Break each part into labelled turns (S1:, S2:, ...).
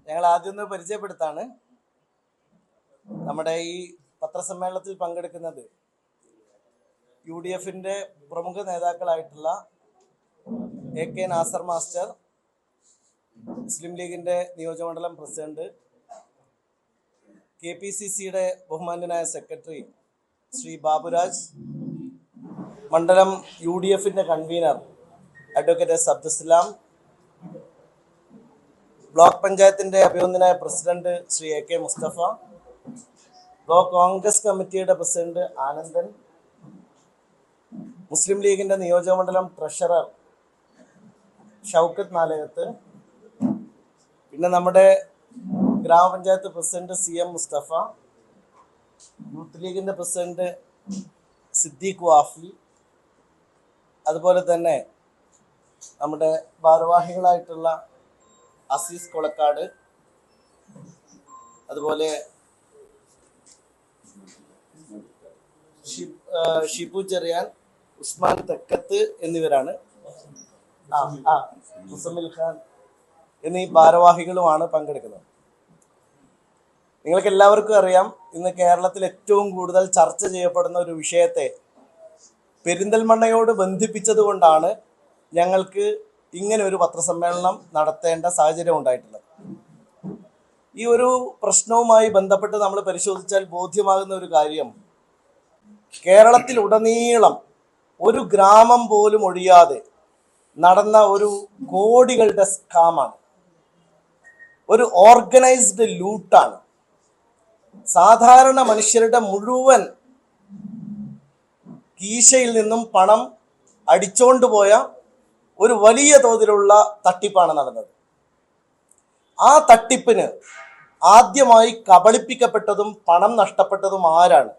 S1: ഞങ്ങൾ ആദ്യം ഒന്ന് പരിചയപ്പെടുത്താണ്. നമ്മുടെ ഈ പത്രസമ്മേളനത്തിൽ പങ്കെടുക്കുന്നത് UDF പ്രമുഖ നേതാക്കളായിട്ടുള്ള AK നാസർ മാസ്റ്റർ, മുസ്ലിം ലീഗിന്റെ നിയോജകമണ്ഡലം പ്രസിഡന്റ്, KPCCയുടെ ബഹുമാന്യനായ സെക്രട്ടറി ശ്രീ ബാബുരാജ്, മണ്ഡലം UDF convener advocate S Abdussalam, block പഞ്ചായത്തിന്റെ അഭിനന്ദനായ president Shri AK Musthafa, block congress കമ്മിറ്റിയുടെ പ്രസിഡന്റ് ആനന്ദൻ, മുസ്ലിം ലീഗിന്റെ നിയോജകമണ്ഡലം ട്രഷറർ ഷൗക്കത്ത് നാലകത്ത്, പിന്നെ നമ്മുടെ ഗ്രാമപഞ്ചായത്ത് പ്രസിഡന്റ് CM മുസ്തഫ, യൂത്ത് ലീഗിന്റെ പ്രസിഡന്റ് സിദ്ദീഖ് വാഫി, അതുപോലെ തന്നെ നമ്മുടെ ഭാരവാഹികളായിട്ടുള്ള അസീസ് കൊളക്കാട്, അതുപോലെ ഷിബു ചെറിയാൻ, ഉസ്മാൻ തെക്കത്ത് എന്നിവരാണ്. മുസമ്മിൽ ഖാൻ എന്നീ ഭാരവാഹികളുമാണ് പങ്കെടുക്കുന്നത്. നിങ്ങൾക്ക് എല്ലാവർക്കും അറിയാം, ഇന്ന് കേരളത്തിൽ ഏറ്റവും കൂടുതൽ ചർച്ച ചെയ്യപ്പെടുന്ന ഒരു വിഷയത്തെ പെരിന്തൽമണ്ണയോട് ബന്ധിപ്പിച്ചത് കൊണ്ടാണ് ഞങ്ങൾക്ക് ഇങ്ങനെ ഒരു പത്രസമ്മേളനം നടത്തേണ്ട സാഹചര്യം ഉണ്ടായിട്ടുള്ളത്. ഈ ഒരു പ്രശ്നവുമായി ബന്ധപ്പെട്ട് നമ്മൾ പരിശോധിച്ചാൽ ബോധ്യമാകുന്ന ഒരു കാര്യം, കേരളത്തിലുടനീളം ഒരു ഗ്രാമം പോലും ഒഴിയാതെ നടന്ന ഒരു കോടികളുടെ സ്കാമാണ്, ഒരു ഓർഗനൈസ്ഡ് ലൂട്ടാണ്. സാധാരണ മനുഷ്യരുടെ മുഴുവൻ കീശയിൽ നിന്നും പണം അടിച്ചോണ്ടുപോയ ഒരു വലിയ തോതിലുള്ള തട്ടിപ്പാണ് നടന്നത്. ആ തട്ടിപ്പിന് ആദ്യമായി കബളിപ്പിക്കപ്പെട്ടതും പണം നഷ്ടപ്പെട്ടതും ആരാണ്?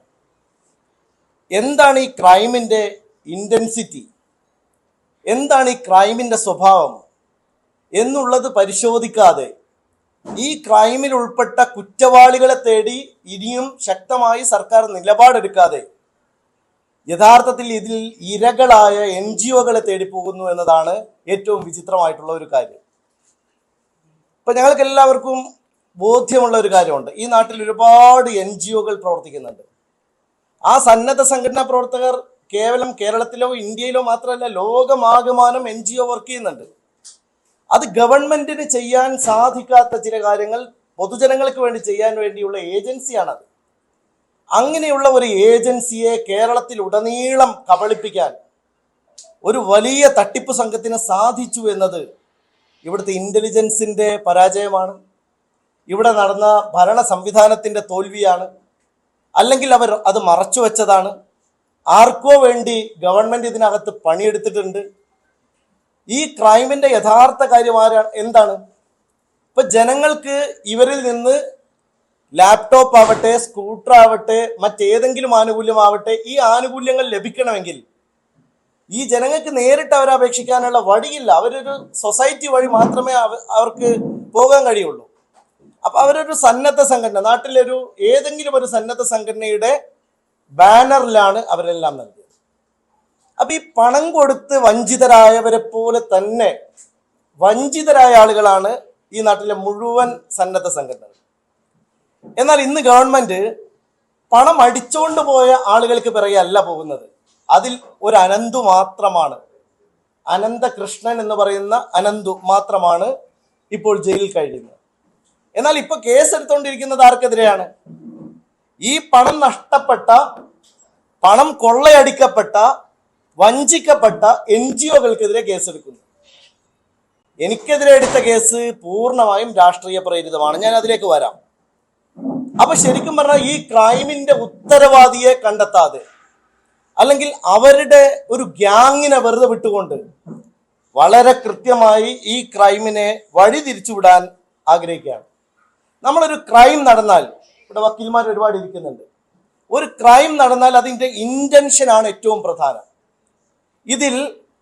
S1: എന്താണ് ഈ ക്രൈമിൻ്റെ ഇൻറ്റൻസിറ്റി, എന്താണ് ഈ ക്രൈമിൻ്റെ സ്വഭാവം എന്നുള്ളത് പരിശോധിക്കാതെ ഈ ക്രൈമിൽ ഉൾപ്പെട്ട കുറ്റവാളികളെ തേടി ഇനിയും ശക്തമായി സർക്കാർ നിലപാടെടുക്കാതെ യഥാർത്ഥത്തിൽ ഇതിൽ ഇരകളായ NGOകളെ തേടി പോകുന്നു എന്നതാണ് ഏറ്റവും വിചിത്രമായിട്ടുള്ള ഒരു കാര്യം. ഇപ്പൊ ഞങ്ങൾക്ക് എല്ലാവർക്കും ബോധ്യമുള്ള ഒരു കാര്യമുണ്ട്, ഈ നാട്ടിൽ ഒരുപാട് NGOകൾ പ്രവർത്തിക്കുന്നുണ്ട്. ആ സന്നദ്ധ സംഘടനാ പ്രവർത്തകർ കേവലം കേരളത്തിലോ ഇന്ത്യയിലോ മാത്രമല്ല, ലോകമാകമാനം NGO വർക്ക് ചെയ്യുന്നുണ്ട്. അത് ഗവൺമെന്റിന് ചെയ്യാൻ സാധിക്കാത്ത ചില കാര്യങ്ങൾ പൊതുജനങ്ങൾക്ക് വേണ്ടി ചെയ്യാൻ വേണ്ടിയുള്ള ഏജൻസിയാണത്. അങ്ങനെയുള്ള ഒരു ഏജൻസിയെ കേരളത്തിൽ ഉടനീളം കബളിപ്പിക്കാൻ ഒരു വലിയ തട്ടിപ്പ് സംഘത്തിന് സാധിച്ചു എന്നത് ഇവിടുത്തെ ഇന്റലിജൻസിന്റെ പരാജയമാണ്, ഇവിടെ നടന്ന ഭരണ സംവിധാനത്തിന്റെ തോൽവിയാണ്, അല്ലെങ്കിൽ അവർ അത് മറച്ചു വെച്ചതാണ്. ആർക്കോ വേണ്ടി ഗവൺമെന്റ് ഇതിനകത്ത് പണിയെടുത്തിട്ടുണ്ട്. ഈ ക്രൈമിന്റെ യഥാർത്ഥ കാര്യം എന്താണ്? ഇപ്പൊ ജനങ്ങൾക്ക് ഇവരിൽ നിന്ന് ലാപ്ടോപ്പ് ആവട്ടെ, സ്കൂട്ടർ ആവട്ടെ, മറ്റേതെങ്കിലും ആനുകൂല്യമാവട്ടെ, ഈ ആനുകൂല്യങ്ങൾ ലഭിക്കണമെങ്കിൽ ഈ ജനങ്ങൾക്ക് നേരിട്ട് അവരെ അപേക്ഷിക്കാനുള്ള വഴിയില്ല. അവരൊരു സൊസൈറ്റി വഴി മാത്രമേ അവർക്ക് പോകാൻ കഴിയുള്ളൂ. അപ്പൊ അവരൊരു സന്നദ്ധ സംഘടന, നാട്ടിലൊരു ഏതെങ്കിലും ഒരു സന്നദ്ധ സംഘടനയുടെ ബാനറിലാണ് അവരെല്ലാം നൽകിയത്. അപ്പൊ ഈ പണം കൊടുത്ത് വഞ്ചിതരായവരെ പോലെ തന്നെ വഞ്ചിതരായ ആളുകളാണ് ഈ നാട്ടിലെ മുഴുവൻ സന്നദ്ധ സംഘടനകൾ. എന്നാൽ ഇന്ന് ഗവൺമെന്റ് പണം അടിച്ചുകൊണ്ട് പോയ ആളുകൾക്ക് പിറകെ അല്ല പോകുന്നത്. അതിൽ ഒരു അനന്തു മാത്രമാണ്, അനന്തകൃഷ്ണൻ എന്ന് പറയുന്ന അനന്തു മാത്രമാണ് ഇപ്പോൾ ജയിലിൽ കഴിയുന്നത്. എന്നാൽ ഇപ്പൊ കേസെടുത്തുകൊണ്ടിരിക്കുന്നത് ആർക്കെതിരെയാണ്? ഈ പണം നഷ്ടപ്പെട്ട, പണം കൊള്ളയടിക്കപ്പെട്ട, വഞ്ചിക്കപ്പെട്ട NGOകൾക്കെതിരെ കേസെടുക്കുന്നു. എനിക്കെതിരെ എടുത്ത കേസ് പൂർണ്ണമായും രാഷ്ട്രീയ പ്രേരിതമാണ്. ഞാൻ അതിലേക്ക് വരാം. അപ്പൊ ശരിക്കും പറഞ്ഞാൽ ഈ ക്രൈമിന്റെ ഉത്തരവാദിയെ കണ്ടെത്താതെ, അല്ലെങ്കിൽ അവരുടെ ഒരു ഗ്യാങ്ങിനെ വെറുതെ വിട്ടുകൊണ്ട് വളരെ കൃത്യമായി ഈ ക്രൈമിനെ വഴി തിരിച്ചുവിടാൻ ആഗ്രഹിക്കുകയാണ്. നമ്മളൊരു ക്രൈം നടന്നാൽ, ഇവിടെ വക്കീൽമാർ ഒരുപാട് ഇരിക്കുന്നുണ്ട്, ഒരു ക്രൈം നടന്നാൽ അതിൻ്റെ ഇന്റൻഷനാണ് ഏറ്റവും പ്രധാനം. ഇതിൽ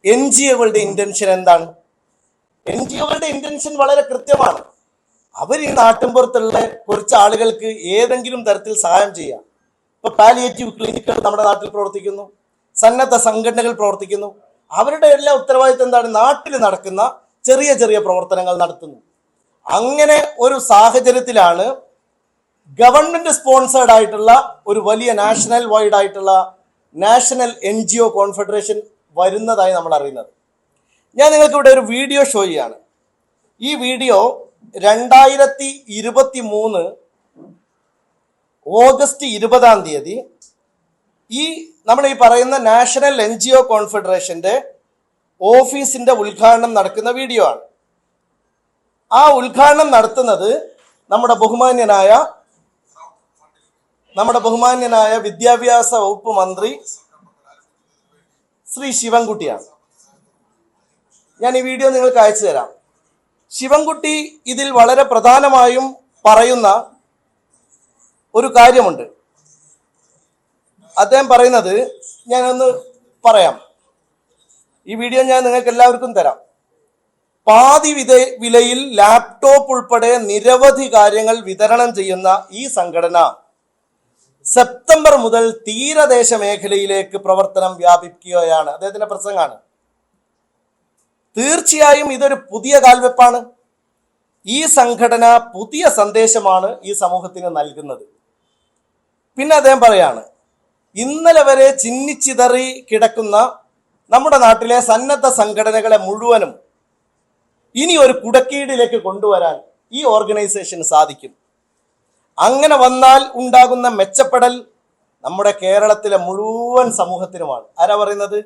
S1: NGOകളുടെ ഇന്റൻഷൻ എന്താണ്? NGOകളുടെ ഇന്റൻഷൻ വളരെ കൃത്യമാണ്. അവർ ഈ നാട്ടിൻപുറത്തുള്ള കുറച്ച് ആളുകൾക്ക് ഏതെങ്കിലും തരത്തിൽ സഹായം ചെയ്യാം. ഇപ്പൊ പാലിയേറ്റീവ് ക്ലിനിക്കുകൾ നമ്മുടെ നാട്ടിൽ പ്രവർത്തിക്കുന്നു, സന്നദ്ധ സംഘടനകൾ പ്രവർത്തിക്കുന്നു. അവരുടെ എല്ലാ ഉത്തരവാദിത്വം എന്താണ്? നാട്ടിൽ നടക്കുന്ന ചെറിയ ചെറിയ പ്രവർത്തനങ്ങൾ നടത്തുന്നു. അങ്ങനെ ഒരു സാഹചര്യത്തിലാണ് ഗവൺമെന്റ് സ്പോൺസേഡ് ആയിട്ടുള്ള ഒരു വലിയ നാഷണൽ വൈഡ് ആയിട്ടുള്ള നാഷണൽ NGO കോൺഫെഡറേഷൻ വരുന്നതായി നമ്മൾ അറിയുന്നത്. ഞാൻ നിങ്ങൾക്ക് ഇവിടെ ഒരു വീഡിയോ ഷോ ചെയ്യാണ്. ഈ വീഡിയോ 2023 ഓഗസ്റ്റ് 20 ഈ നമ്മൾ ഈ പറയുന്ന നാഷണൽ NGO കോൺഫെഡറേഷന്റെ ഓഫീസിന്റെ ഉദ്ഘാടനം നടക്കുന്ന വീഡിയോ ആണ്. ആ ഉദ്ഘാടനം നടത്തുന്നത് നമ്മുടെ ബഹുമാന്യനായ വിദ്യാഭ്യാസ വകുപ്പ് മന്ത്രി ശ്രീ ശിവൻകുട്ടിയാണ്. ഞാൻ ഈ വീഡിയോ നിങ്ങൾക്ക് അയച്ചു തരാം. ശിവൻകുട്ടി ഇതിൽ വളരെ പ്രധാനമായും പറയുന്ന ഒരു കാര്യമുണ്ട്. അദ്ദേഹം പറയുന്നത് ഞാനൊന്ന് പറയാം. ഈ വീഡിയോ ഞാൻ നിങ്ങൾക്ക് എല്ലാവർക്കും തരാം. പാതി വിലയിൽ ലാപ്ടോപ്പ് ഉൾപ്പെടെ നിരവധി കാര്യങ്ങൾ വിതരണം ചെയ്യുന്ന ഈ സംഘടന സെപ്റ്റംബർ മുതൽ തീരദേശ മേഖലയിലേക്ക് പ്രവർത്തനം വ്യാപിക്കുകയാണ്. അദ്ദേഹത്തിന്റെ പ്രസംഗമാണ്. തീർച്ചയായും ഇതൊരു പുതിയ കാൽവെപ്പാണ്. ഈ സംഘടന പുതിയ സന്ദേശമാണ് ഈ സമൂഹത്തിന് നൽകുന്നത്. പിന്നെ അദ്ദേഹം പറയാണ്, ഇന്നലെ വരെ ചിന്നിച്ചിതറി കിടക്കുന്ന നമ്മുടെ നാട്ടിലെ സന്നദ്ധ സംഘടനകളെ മുഴുവനും ഇനി ഒരു കുടക്കീടിലേക്ക് കൊണ്ടുവരാൻ ഈ ഓർഗനൈസേഷന് സാധിക്കും. അങ്ങനെ വന്നാൽ ഉണ്ടാകുന്ന മെച്ചപ്പെടൽ നമ്മുടെ കേരളത്തിലെ മുഴുവൻ സമൂഹത്തിനുമാണ്. ആരാ പറയുന്നത്?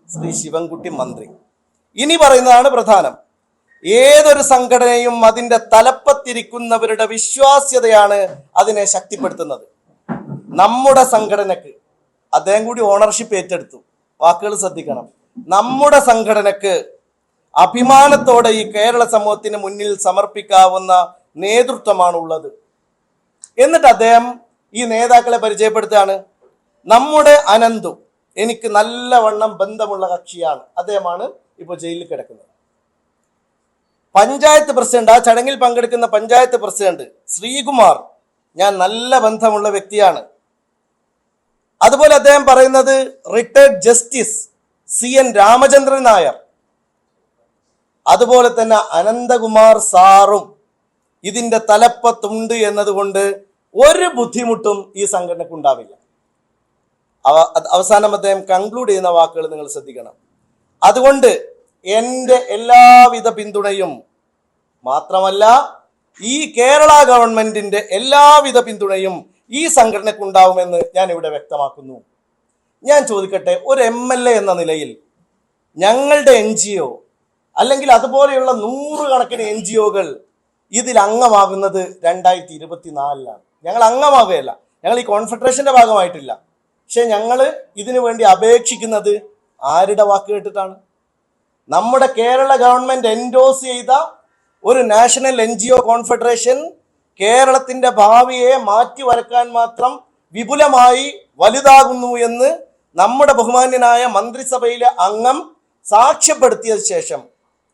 S1: ശ്രീ ശിവൻകുട്ടി മന്ത്രി. ഇനി പറയുന്നതാണ് പ്രധാനം. ഏതൊരു സംഘടനയും അതിന്റെ തലപ്പത്തിരിക്കുന്നവരുടെ വിശ്വാസ്യതയാണ് അതിനെ ശക്തിപ്പെടുത്തുന്നത്. നമ്മുടെ സംഘടനക്ക്, അദ്ദേഹം കൂടി ഓണർഷിപ്പ് ഏറ്റെടുത്തു, വാക്കുകൾ ശ്രദ്ധിക്കണം, നമ്മുടെ സംഘടനക്ക് അഭിമാനത്തോടെ ഈ കേരള സമൂഹത്തിന് മുന്നിൽ സമർപ്പിക്കാവുന്ന നേതൃത്വമാണ് ഉള്ളത്. എന്നിട്ട് അദ്ദേഹം ഈ നേതാക്കളെ പരിചയപ്പെടുത്തുകയാണ്. നമ്മുടെ അനന്തു എനിക്ക് നല്ലവണ്ണം ബന്ധമുള്ള കക്ഷിയാണ്. അദ്ദേഹമാണ് ഇപ്പോൾ ജയിലിൽ കിടക്കുന്നത്. പഞ്ചായത്ത് പ്രസിഡന്റ്, ആ ചടങ്ങിൽ പങ്കെടുക്കുന്ന പഞ്ചായത്ത് പ്രസിഡന്റ് ശ്രീകുമാർ ഞാൻ നല്ല ബന്ധമുള്ള വ്യക്തിയാണ്. അതുപോലെ അദ്ദേഹം പറയുന്നത് retired justice CN Ramachandran Nair, അതുപോലെ തന്നെ അനന്തകുമാർ സാറും ഇതിന്റെ തലപ്പത്തുണ്ട് എന്നതുകൊണ്ട് ഒരു ബുദ്ധിമുട്ടും ഈ സംഘടനക്ക് ഉണ്ടാവില്ല. അവസാനം അദ്ദേഹം കൺക്ലൂഡ് ചെയ്യുന്ന വാക്കുകൾ നിങ്ങൾ ശ്രദ്ധിക്കണം. അതുകൊണ്ട് എൻ്റെ എല്ലാവിധ പിന്തുണയും, മാത്രമല്ല ഈ കേരള ഗവൺമെന്റിന്റെ എല്ലാവിധ പിന്തുണയും ഈ സംഘടനക്ക് ഉണ്ടാവുമെന്ന് ഞാൻ ഇവിടെ വ്യക്തമാക്കുന്നു. ഞാൻ ചോദിക്കട്ടെ, ഒരു MLA എന്ന നിലയിൽ ഞങ്ങളുടെ NGO അല്ലെങ്കിൽ അതുപോലെയുള്ള 100 കണക്കിന് NGOകൾ ഇതിൽ അംഗമാകുന്നത് 2024 ഞങ്ങൾ അംഗമാകുകയല്ല, ഞങ്ങൾ ഈ കോൺഫെഡറേഷന്റെ ഭാഗമായിട്ടില്ല. പക്ഷെ ഞങ്ങൾ ഇതിനു വേണ്ടി അപേക്ഷിക്കുന്നത് ആരുടെ വാക്ക് കേട്ടിട്ടാണ്? നമ്മുടെ കേരള ഗവൺമെന്റ് എൻഡോസ് ചെയ്ത ഒരു നാഷണൽ NGO കോൺഫെഡറേഷൻ കേരളത്തിന്റെ ഭാവിയെ മാറ്റി വരക്കാൻ മാത്രം വിപുലമായി വലുതാകുന്നു എന്ന് നമ്മുടെ ബഹുമാന്യനായ മന്ത്രിസഭയിലെ അംഗം സാക്ഷ്യപ്പെടുത്തിയ ശേഷം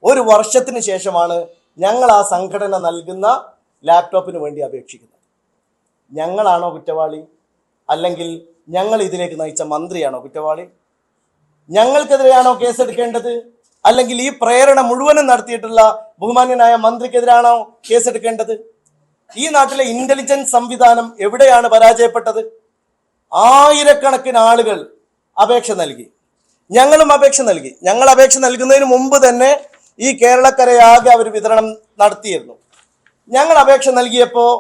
S1: 1 വർഷത്തിന് ശേഷമാണ് ഞങ്ങൾ ആ സംഘടന നൽകുന്ന ലാപ്ടോപ്പിന് വേണ്ടി അപേക്ഷിക്കുന്നത്. ഞങ്ങളാണോ കുറ്റവാളി? അല്ലെങ്കിൽ ഞങ്ങൾ ഇതിലേക്ക് നയിച്ച മന്ത്രിയാണോ കുറ്റവാളി? ഞങ്ങൾക്കെതിരെയാണോ കേസെടുക്കേണ്ടത്? അല്ലെങ്കിൽ ഈ പ്രേരണ മുഴുവനും നടത്തിയിട്ടുള്ള ബഹുമാന്യനായ മന്ത്രിക്കെതിരാണോ കേസെടുക്കേണ്ടത്? ഈ നാട്ടിലെ ഇന്റലിജൻസ് സംവിധാനം എവിടെയാണ് പരാജയപ്പെട്ടത്? ആയിരക്കണക്കിന് ആളുകൾ അപേക്ഷ നൽകി, ഞങ്ങളും അപേക്ഷ നൽകി. ഞങ്ങൾ അപേക്ഷ നൽകുന്നതിന് മുമ്പ് തന്നെ ഈ കേരളക്കരയാകെ അവർ വിതരണം നടത്തിയിരുന്നു. ഞങ്ങൾ അപേക്ഷ നൽകിയപ്പോൾ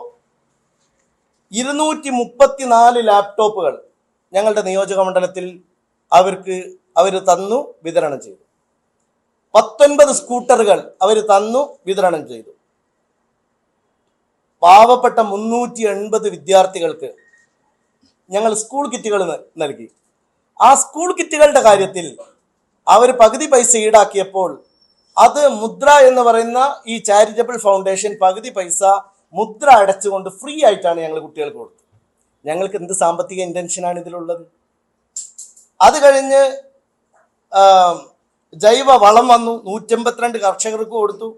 S1: 234 ലാപ്ടോപ്പുകൾ ഞങ്ങളുടെ നിയോജക മണ്ഡലത്തിൽ അവർ തന്നു, വിതരണം ചെയ്തു. 19 സ്കൂട്ടറുകൾ അവർ തന്നു, വിതരണം ചെയ്തു. പാവപ്പെട്ട 380 വിദ്യാർത്ഥികൾക്ക് ഞങ്ങൾ സ്കൂൾ കിറ്റുകൾ നൽകി. ആ സ്കൂൾ കിറ്റുകളുടെ കാര്യത്തിൽ അവർ പകുതി പൈസ ഈടാക്കിയപ്പോൾ അത് മുദ്ര എന്ന് പറയുന്ന ഈ ചാരിറ്റബിൾ ഫൗണ്ടേഷൻ പകുതി പൈസ മുദ്ര അടച്ചുകൊണ്ട് ഫ്രീ ആയിട്ടാണ് ഞങ്ങൾ കുട്ടികൾക്ക് കൊടുത്തത്. ഞങ്ങൾക്ക് എന്ത് സാമ്പത്തിക ഇന്റൻഷനാണ് ഇതിലുള്ളത്? അത് കഴിഞ്ഞ് ജൈവ വളം വന്നു, 152 കർഷകർക്ക് കൊടുത്തു.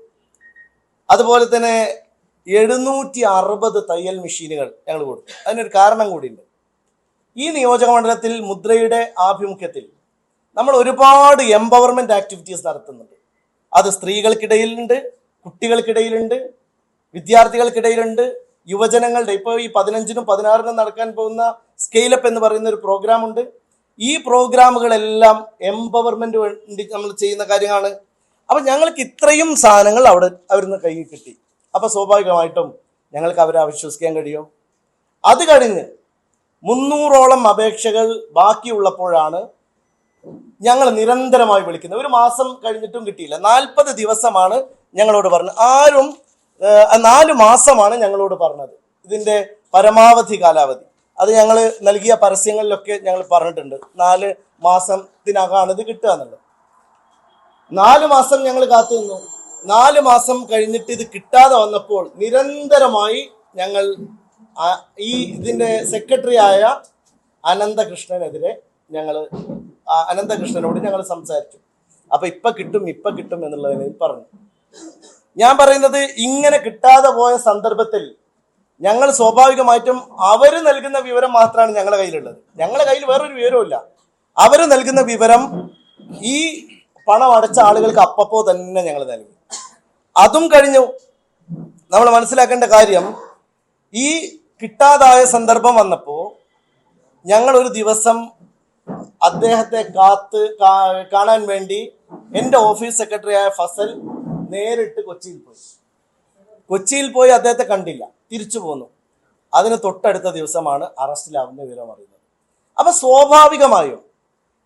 S1: അതുപോലെ തന്നെ 760 തയ്യൽ മെഷീനുകൾ ഞങ്ങൾ കൊടുത്തു. അതിനൊരു കാരണം കൂടിയുണ്ട്. ഈ നിയോജക മണ്ഡലത്തിൽ മുദ്രയുടെ ആഭിമുഖ്യത്തിൽ നമ്മൾ ഒരുപാട് എംപവർമെന്റ് ആക്ടിവിറ്റീസ് നടത്തുന്നുണ്ട്. അത് സ്ത്രീകൾക്കിടയിലുണ്ട്, കുട്ടികൾക്കിടയിലുണ്ട്, വിദ്യാർത്ഥികൾക്കിടയിലുണ്ട്, യുവജനങ്ങളുടെ ഇപ്പോൾ ഈ 15-നും 16-നും നടക്കാൻ പോകുന്ന സ്കെയിലപ്പ് എന്ന് പറയുന്ന ഒരു പ്രോഗ്രാം ഉണ്ട്. ഈ പ്രോഗ്രാമുകളെല്ലാം എംപവർമെന്റ് വേണ്ടി നമ്മൾ ചെയ്യുന്ന കാര്യമാണ്. അപ്പൊ ഞങ്ങൾക്ക് ഇത്രയും സാധനങ്ങൾ അവിടുന്ന് കയ്യിൽ കിട്ടി. അപ്പൊ സ്വാഭാവികമായിട്ടും ഞങ്ങൾക്ക് അവരെ അവിശ്വസിക്കാൻ കഴിയും. അത് കഴിഞ്ഞ് 300ഓളം അപേക്ഷകൾ ബാക്കിയുള്ളപ്പോഴാണ് ഞങ്ങൾ നിരന്തരമായി വിളിക്കുന്നത്. ഒരു മാസം കഴിഞ്ഞിട്ടും കിട്ടിയില്ല. 40 ദിവസമാണ് ഞങ്ങളോട് പറഞ്ഞത്. 4 മാസമാണ് ഞങ്ങളോട് പറഞ്ഞത് ഇതിന്റെ പരമാവധി കാലാവധി. അത് ഞങ്ങൾ നൽകിയ പരസ്യങ്ങളിലൊക്കെ ഞങ്ങൾ പറഞ്ഞിട്ടുണ്ട്, 4 മാസത്തിനകമാണ് ഇത് കിട്ടുക എന്നുള്ളത്. 4 മാസം ഞങ്ങൾ കാത്തു നിന്നു. 4 മാസം കഴിഞ്ഞിട്ട് ഇത് കിട്ടാതെ വന്നപ്പോൾ നിരന്തരമായി ഞങ്ങൾ ഇതിന്റെ സെക്രട്ടറി ആയ അനന്തകൃഷ്ണനോട് ഞങ്ങൾ സംസാരിച്ചു. അപ്പൊ ഇപ്പൊ കിട്ടും എന്നുള്ളതിൽ പറഞ്ഞു. ഞാൻ പറയുന്നത്, ഇങ്ങനെ കിട്ടാതെ പോയ സന്ദർഭത്തിൽ ഞങ്ങൾ സ്വാഭാവികമായിട്ടും അവര് നൽകുന്ന വിവരം മാത്രമാണ് ഞങ്ങളുടെ കയ്യിലുള്ളത്. ഞങ്ങളുടെ കയ്യിൽ വേറൊരു വിവരവും ഇല്ല. അവര് നൽകുന്ന വിവരം ഈ പണം അടച്ച ആളുകൾക്ക് അപ്പപ്പോ തന്നെ ഞങ്ങൾ നൽകി. അതും കഴിഞ്ഞു. നമ്മൾ മനസ്സിലാക്കേണ്ട കാര്യം, ഈ കിട്ടാതായ സന്ദർഭം വന്നപ്പോൾ ഞങ്ങൾ ഒരു ദിവസം അദ്ദേഹത്തെ കാണാൻ വേണ്ടി എൻ്റെ ഓഫീസ് സെക്രട്ടറിയായ ഫസൽ നേരിട്ട് കൊച്ചിയിൽ പോയി അദ്ദേഹത്തെ കണ്ടില്ല, തിരിച്ചു പോന്നു. അതിന് തൊട്ടടുത്ത ദിവസമാണ് അറസ്റ്റിലാവുന്ന വിവരം അറിയുന്നത്. അപ്പൊ സ്വാഭാവികമായും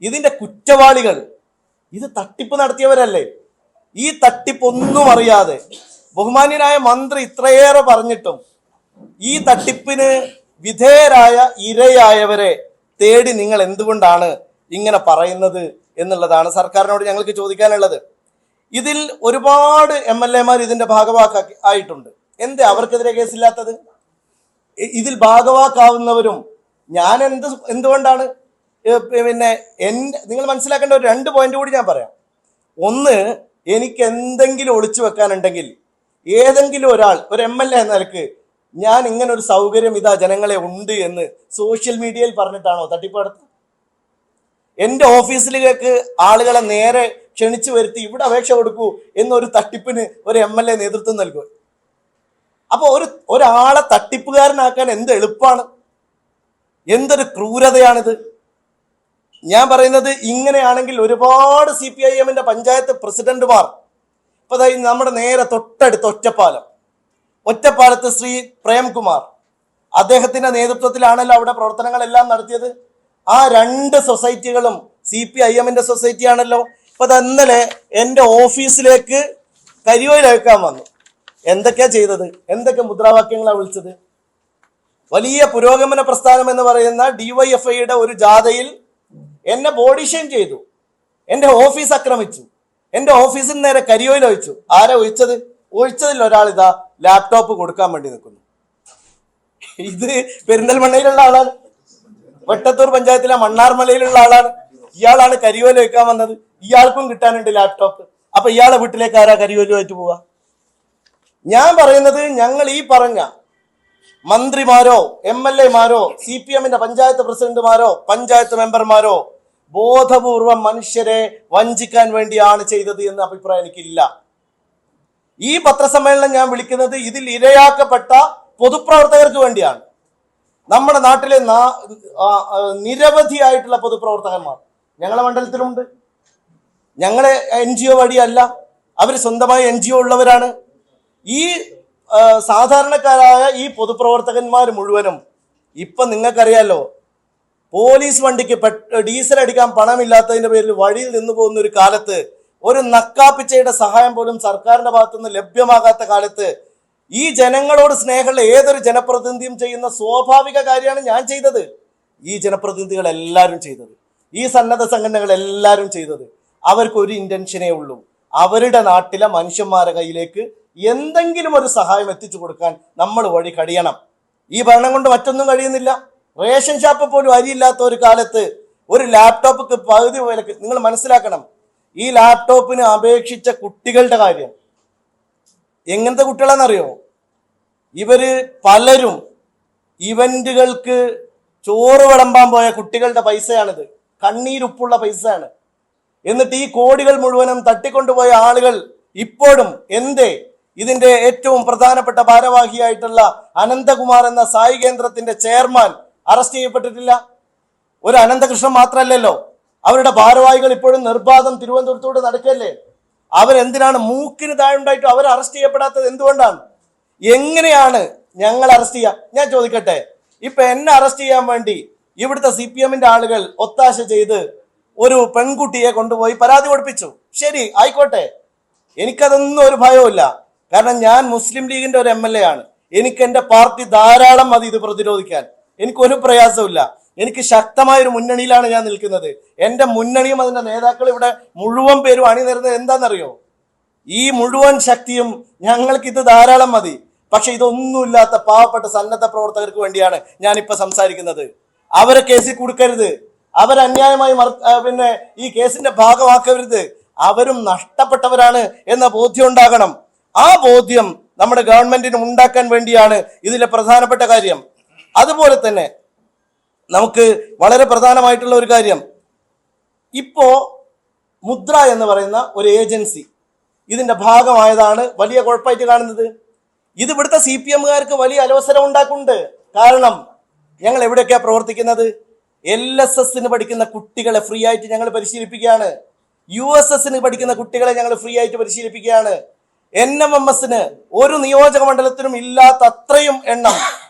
S1: ഇതിന്റെ കുറ്റവാളികൾ ഇത് തട്ടിപ്പ് നടത്തിയവരല്ലേ. ഈ തട്ടിപ്പൊന്നും അറിയാതെ ബഹുമാന്യനായ മന്ത്രി ഇത്രയേറെ പറഞ്ഞിട്ടും ഈ തട്ടിപ്പിന് വിധേയരായ ഇരയായവരെ തേടി നിങ്ങൾ എന്തുകൊണ്ടാണ് ഇങ്ങനെ പറയുന്നത് എന്നുള്ളതാണ് സർക്കാരിനോട് ഞങ്ങൾക്ക് ചോദിക്കാനുള്ളത്. ഇതിൽ ഒരുപാട് MLA-മാർ ഇതിന്റെ ഭാഗവാക്കായിട്ടുണ്ട്. എന്തേ അവർക്കെതിരെ കേസില്ലാത്തത്? ഇതിൽ ഭാഗവാക്കാവുന്നവരും ഞാൻ എന്തുകൊണ്ടാണ് നിങ്ങൾ മനസ്സിലാക്കേണ്ട ഒരു 2 പോയിന്റ് കൂടി ഞാൻ പറയാം. ഒന്ന്, എനിക്ക് എന്തെങ്കിലും ഒളിച്ചു വെക്കാനുണ്ടെങ്കിൽ ഏതെങ്കിലും ഒരാൾ, ഒരു MLA എന്ന നിലക്ക്, ഞാൻ ഇങ്ങനെ ഒരു സൗകര്യം ഇതാ ജനങ്ങളെ ഉണ്ട് എന്ന് സോഷ്യൽ മീഡിയയിൽ പറഞ്ഞിട്ടാണോ തട്ടിപ്പ് നടത്തുന്നത്? എൻ്റെ ഓഫീസിലേക്ക് ആളുകളെ നേരെ ക്ഷണിച്ചു വരുത്തി ഇവിടെ അപേക്ഷ കൊടുക്കൂ എന്നൊരു തട്ടിപ്പിന് ഒരു MLA നേതൃത്വം നൽകുക. അപ്പൊ ഒരാളെ തട്ടിപ്പുകാരനാക്കാൻ എന്ത് എളുപ്പമാണ്, എന്തൊരു ക്രൂരതയാണിത്. ഞാൻ പറയുന്നത്, ഇങ്ങനെയാണെങ്കിൽ ഒരുപാട് CPIM-ന്റെ പഞ്ചായത്ത് പ്രസിഡന്റുമാർ, ഇപ്പൊ നമ്മുടെ നേരെ തൊട്ടടുത്ത് ഒറ്റപ്പാലത്ത് ശ്രീ പ്രേംകുമാർ, അദ്ദേഹത്തിന്റെ നേതൃത്വത്തിലാണല്ലോ അവിടെ പ്രവർത്തനങ്ങളെല്ലാം നടത്തിയത്. ആ 2 സൊസൈറ്റികളും CPIM-ന്റെ സൊസൈറ്റിയാണല്ലോ. ഇപ്പൊ ഇന്നലെ എൻ്റെ ഓഫീസിലേക്ക് കരിയോയിൽ അയക്കാൻ വന്നു. എന്തൊക്കെയാ ചെയ്തത്? എന്തൊക്കെ മുദ്രാവാക്യങ്ങളാണ് വിളിച്ചത്? വലിയ പുരോഗമന പ്രസ്ഥാനം എന്ന് പറയുന്ന DYFI-യുടെ ഒരു ജാഥയിൽ എന്നെ ബോഡി ഷെയിം ചെയ്തു, എൻ്റെ ഓഫീസ് ആക്രമിച്ചു, എൻ്റെ ഓഫീസിന് നേരെ കരിയോയിൽ ഒഴിച്ചു. ആരാ ഒഴിച്ചതിൽ ഒരാൾ ഇതാ ലാപ്ടോപ്പ് കൊടുക്കാൻ വേണ്ടി നിൽക്കുന്നു. ഇത് പെരിന്തൽമണ്ണയിലുള്ള ആളാണ്, വെട്ടത്തൂർ പഞ്ചായത്തിലെ മണ്ണാർമലയിലുള്ള ആളാണ്. ഇയാളാണ് കരിയോയിൽ വയ്ക്കാൻ വന്നത്. ഇയാൾക്കും കിട്ടാനുണ്ട് ലാപ്ടോപ്പ്. അപ്പൊ ഇയാളെ വീട്ടിലേക്ക് ആരാ കരിയോലുമായിട്ട് പോവാ? ഞാൻ പറയുന്നത്, ഞങ്ങൾ ഈ പറഞ്ഞ മന്ത്രിമാരോ MLA-മാരോ CPM-ന്റെ പഞ്ചായത്ത് പ്രസിഡന്റുമാരോ പഞ്ചായത്ത് മെമ്പർമാരോ ബോധപൂർവം മനുഷ്യരെ വഞ്ചിക്കാൻ വേണ്ടിയാണ് ചെയ്തത് എന്ന അഭിപ്രായം എനിക്കില്ല. ഈ പത്രസമ്മേളനം ഞാൻ വിളിക്കുന്നത് ഇതിൽ ഇരയാക്കപ്പെട്ട പൊതുപ്രവർത്തകർക്ക് വേണ്ടിയാണ്. നമ്മുടെ നാട്ടിലെ നിരവധിയായിട്ടുള്ള പൊതുപ്രവർത്തകന്മാർ ഞങ്ങളെ മണ്ഡലത്തിലുണ്ട്. ഞങ്ങളെ NGO വഴിയല്ല, അവർ സ്വന്തമായി NGO ഉള്ളവരാണ്. ഈ സാധാരണക്കാരായ ഈ പൊതുപ്രവർത്തകന്മാർ മുഴുവനും ഇപ്പൊ നിങ്ങൾക്കറിയാലോ, പോലീസ് വണ്ടിക്ക് ഡീസൽ അടിക്കാൻ പണമില്ലാത്തതിന്റെ പേരിൽ വഴിയിൽ നിന്നു പോകുന്ന ഒരു കാലത്ത്, ഒരു നക്കാപ്പിച്ചയുടെ സഹായം പോലും സർക്കാരിന്റെ ഭാഗത്തുനിന്ന് ലഭ്യമാകാത്ത കാലത്ത് ഈ ജനങ്ങളോട് സ്നേഹമുള്ള ഏതൊരു ജനപ്രതിനിധിയും ചെയ്യുന്ന സ്വാഭാവിക കാര്യമാണ് ഞാൻ ചെയ്തത്. ഈ ജനപ്രതിനിധികൾ എല്ലാവരും ചെയ്തത്, ഈ സന്നദ്ധ സംഘടനകൾ എല്ലാവരും ചെയ്തത്, അവർക്കൊരു ഇന്റൻഷനേ ഉള്ളൂ, അവരുടെ നാട്ടിലെ മനുഷ്യന്മാരുടെ കയ്യിലേക്ക് എന്തെങ്കിലും ഒരു സഹായം എത്തിച്ചു കൊടുക്കാൻ നമ്മൾ വഴി കഴിയണം. ഈ ഭരണം കൊണ്ട് മറ്റൊന്നും കഴിയുന്നില്ല. റേഷൻ ഷാപ്പ് പോലും അരിയില്ലാത്ത ഒരു കാലത്ത് ഒരു ലാപ്ടോപ്പ് പകുതി വിലക്ക്. നിങ്ങൾ മനസ്സിലാക്കണം, ഈ ലാപ്ടോപ്പിന് അപേക്ഷിച്ച കുട്ടികളുടെ കാര്യം എങ്ങനത്തെ കുട്ടികളാണെന്നറിയോ? ഇവര് പലരും ഇവന്റുകൾക്ക് ചോറ് വിളമ്പാൻ പോയ കുട്ടികളുടെ പൈസയാണിത്, കണ്ണീരുപ്പുള്ള പൈസയാണ്. എന്നിട്ട് ഈ കോടികൾ മുഴുവനും തട്ടിക്കൊണ്ടുപോയ ആളുകൾ ഇപ്പോഴും എന്തേ ഇതിന്റെ ഏറ്റവും പ്രധാനപ്പെട്ട ഭാരവാഹിയായിട്ടുള്ള അനന്തകുമാർ എന്ന സായി കേന്ദ്രത്തിന്റെ ചെയർമാൻ അറസ്റ്റ് ചെയ്യപ്പെട്ടിട്ടില്ല. ഒരു അനന്തകൃഷ്ണൻ മാത്രമല്ലല്ലോ, അവരുടെ ഭാരവാഹികൾ ഇപ്പോഴും നിർബാധം തിരുവനന്തപുരത്തോട് നടക്കല്ലേ. അവരെന്തിനാണ് മൂക്കിന് താഴുണ്ടായിട്ട് അവർ അറസ്റ്റ് ചെയ്യപ്പെടാത്തത്? എന്തുകൊണ്ടാണ്? എങ്ങനെയാണ് ഞങ്ങൾ അറസ്റ്റ് ചെയ്യുക? ഞാൻ ചോദിക്കട്ടെ, ഇപ്പൊ എന്നെ അറസ്റ്റ് ചെയ്യാൻ വേണ്ടി ഇവിടുത്തെ CPM ആളുകൾ ഒത്താശ ചെയ്ത് ഒരു പെൺകുട്ടിയെ കൊണ്ടുപോയി പരാതി കൊടുപ്പിച്ചു. ശരി, ആയിക്കോട്ടെ, എനിക്കതൊന്നും ഒരു ഭയവുമില്ല. കാരണം ഞാൻ മുസ്ലിം ലീഗിന്റെ ഒരു MLA ആണ്. എനിക്ക് എന്റെ പാർട്ടി ധാരാളം മതി ഇത് പ്രതിരോധിക്കാൻ. എനിക്കൊരു പ്രയാസമില്ല. എനിക്ക് ശക്തമായൊരു മുന്നണിയിലാണ് ഞാൻ നിൽക്കുന്നത്. എന്റെ മുന്നണിയും അതിന്റെ നേതാക്കൾ ഇവിടെ മുഴുവൻ പേരും അണിനിരുന്നത് എന്താണെന്നറിയോ? ഈ മുഴുവൻ ശക്തിയും ഞങ്ങൾക്ക് ഇത് ധാരാളം മതി. പക്ഷെ ഇതൊന്നുമില്ലാത്ത പാവപ്പെട്ട സന്നദ്ധ പ്രവർത്തകർക്ക് വേണ്ടിയാണ് ഞാനിപ്പോ സംസാരിക്കുന്നത്. അവരെ കേസിൽ കൊടുക്കരുത്, അവരന്യായമായി ഈ കേസിന്റെ ഭാഗമാക്കരുത്. അവരും നഷ്ടപ്പെട്ടവരാണ് എന്ന ബോധ്യം ഉണ്ടാകണം. ആ ബോധ്യം നമ്മുടെ ഗവൺമെന്റിന് ഉണ്ടാക്കാൻ വേണ്ടിയാണ് ഇതിലെ പ്രധാനപ്പെട്ട കാര്യം. അതുപോലെ തന്നെ നമുക്ക് വളരെ പ്രധാനമായിട്ടുള്ള ഒരു കാര്യം, ഇപ്പോ മുദ്ര എന്ന് പറയുന്ന ഒരു ഏജൻസി ഇതിന്റെ ഭാഗമായതാണ് വലിയ കുഴപ്പമായിട്ട് കാണുന്നത്. ഇത് ഇവിടുത്തെ CPMകാർക്ക് വലിയ അലോസരം ഉണ്ടാക്കുന്നുണ്ട്. കാരണം ഞങ്ങൾ എവിടെയൊക്കെയാ പ്രവർത്തിക്കുന്നത്? LSS പഠിക്കുന്ന കുട്ടികളെ ഫ്രീ ആയിട്ട് ഞങ്ങൾ പരിശീലിപ്പിക്കുകയാണ്. USS പഠിക്കുന്ന കുട്ടികളെ ഞങ്ങൾ ഫ്രീ ആയിട്ട് പരിശീലിപ്പിക്കുകയാണ്. NMMS ഒരു നിയോജക മണ്ഡലത്തിനും ഇല്ലാത്ത അത്രയും എണ്ണം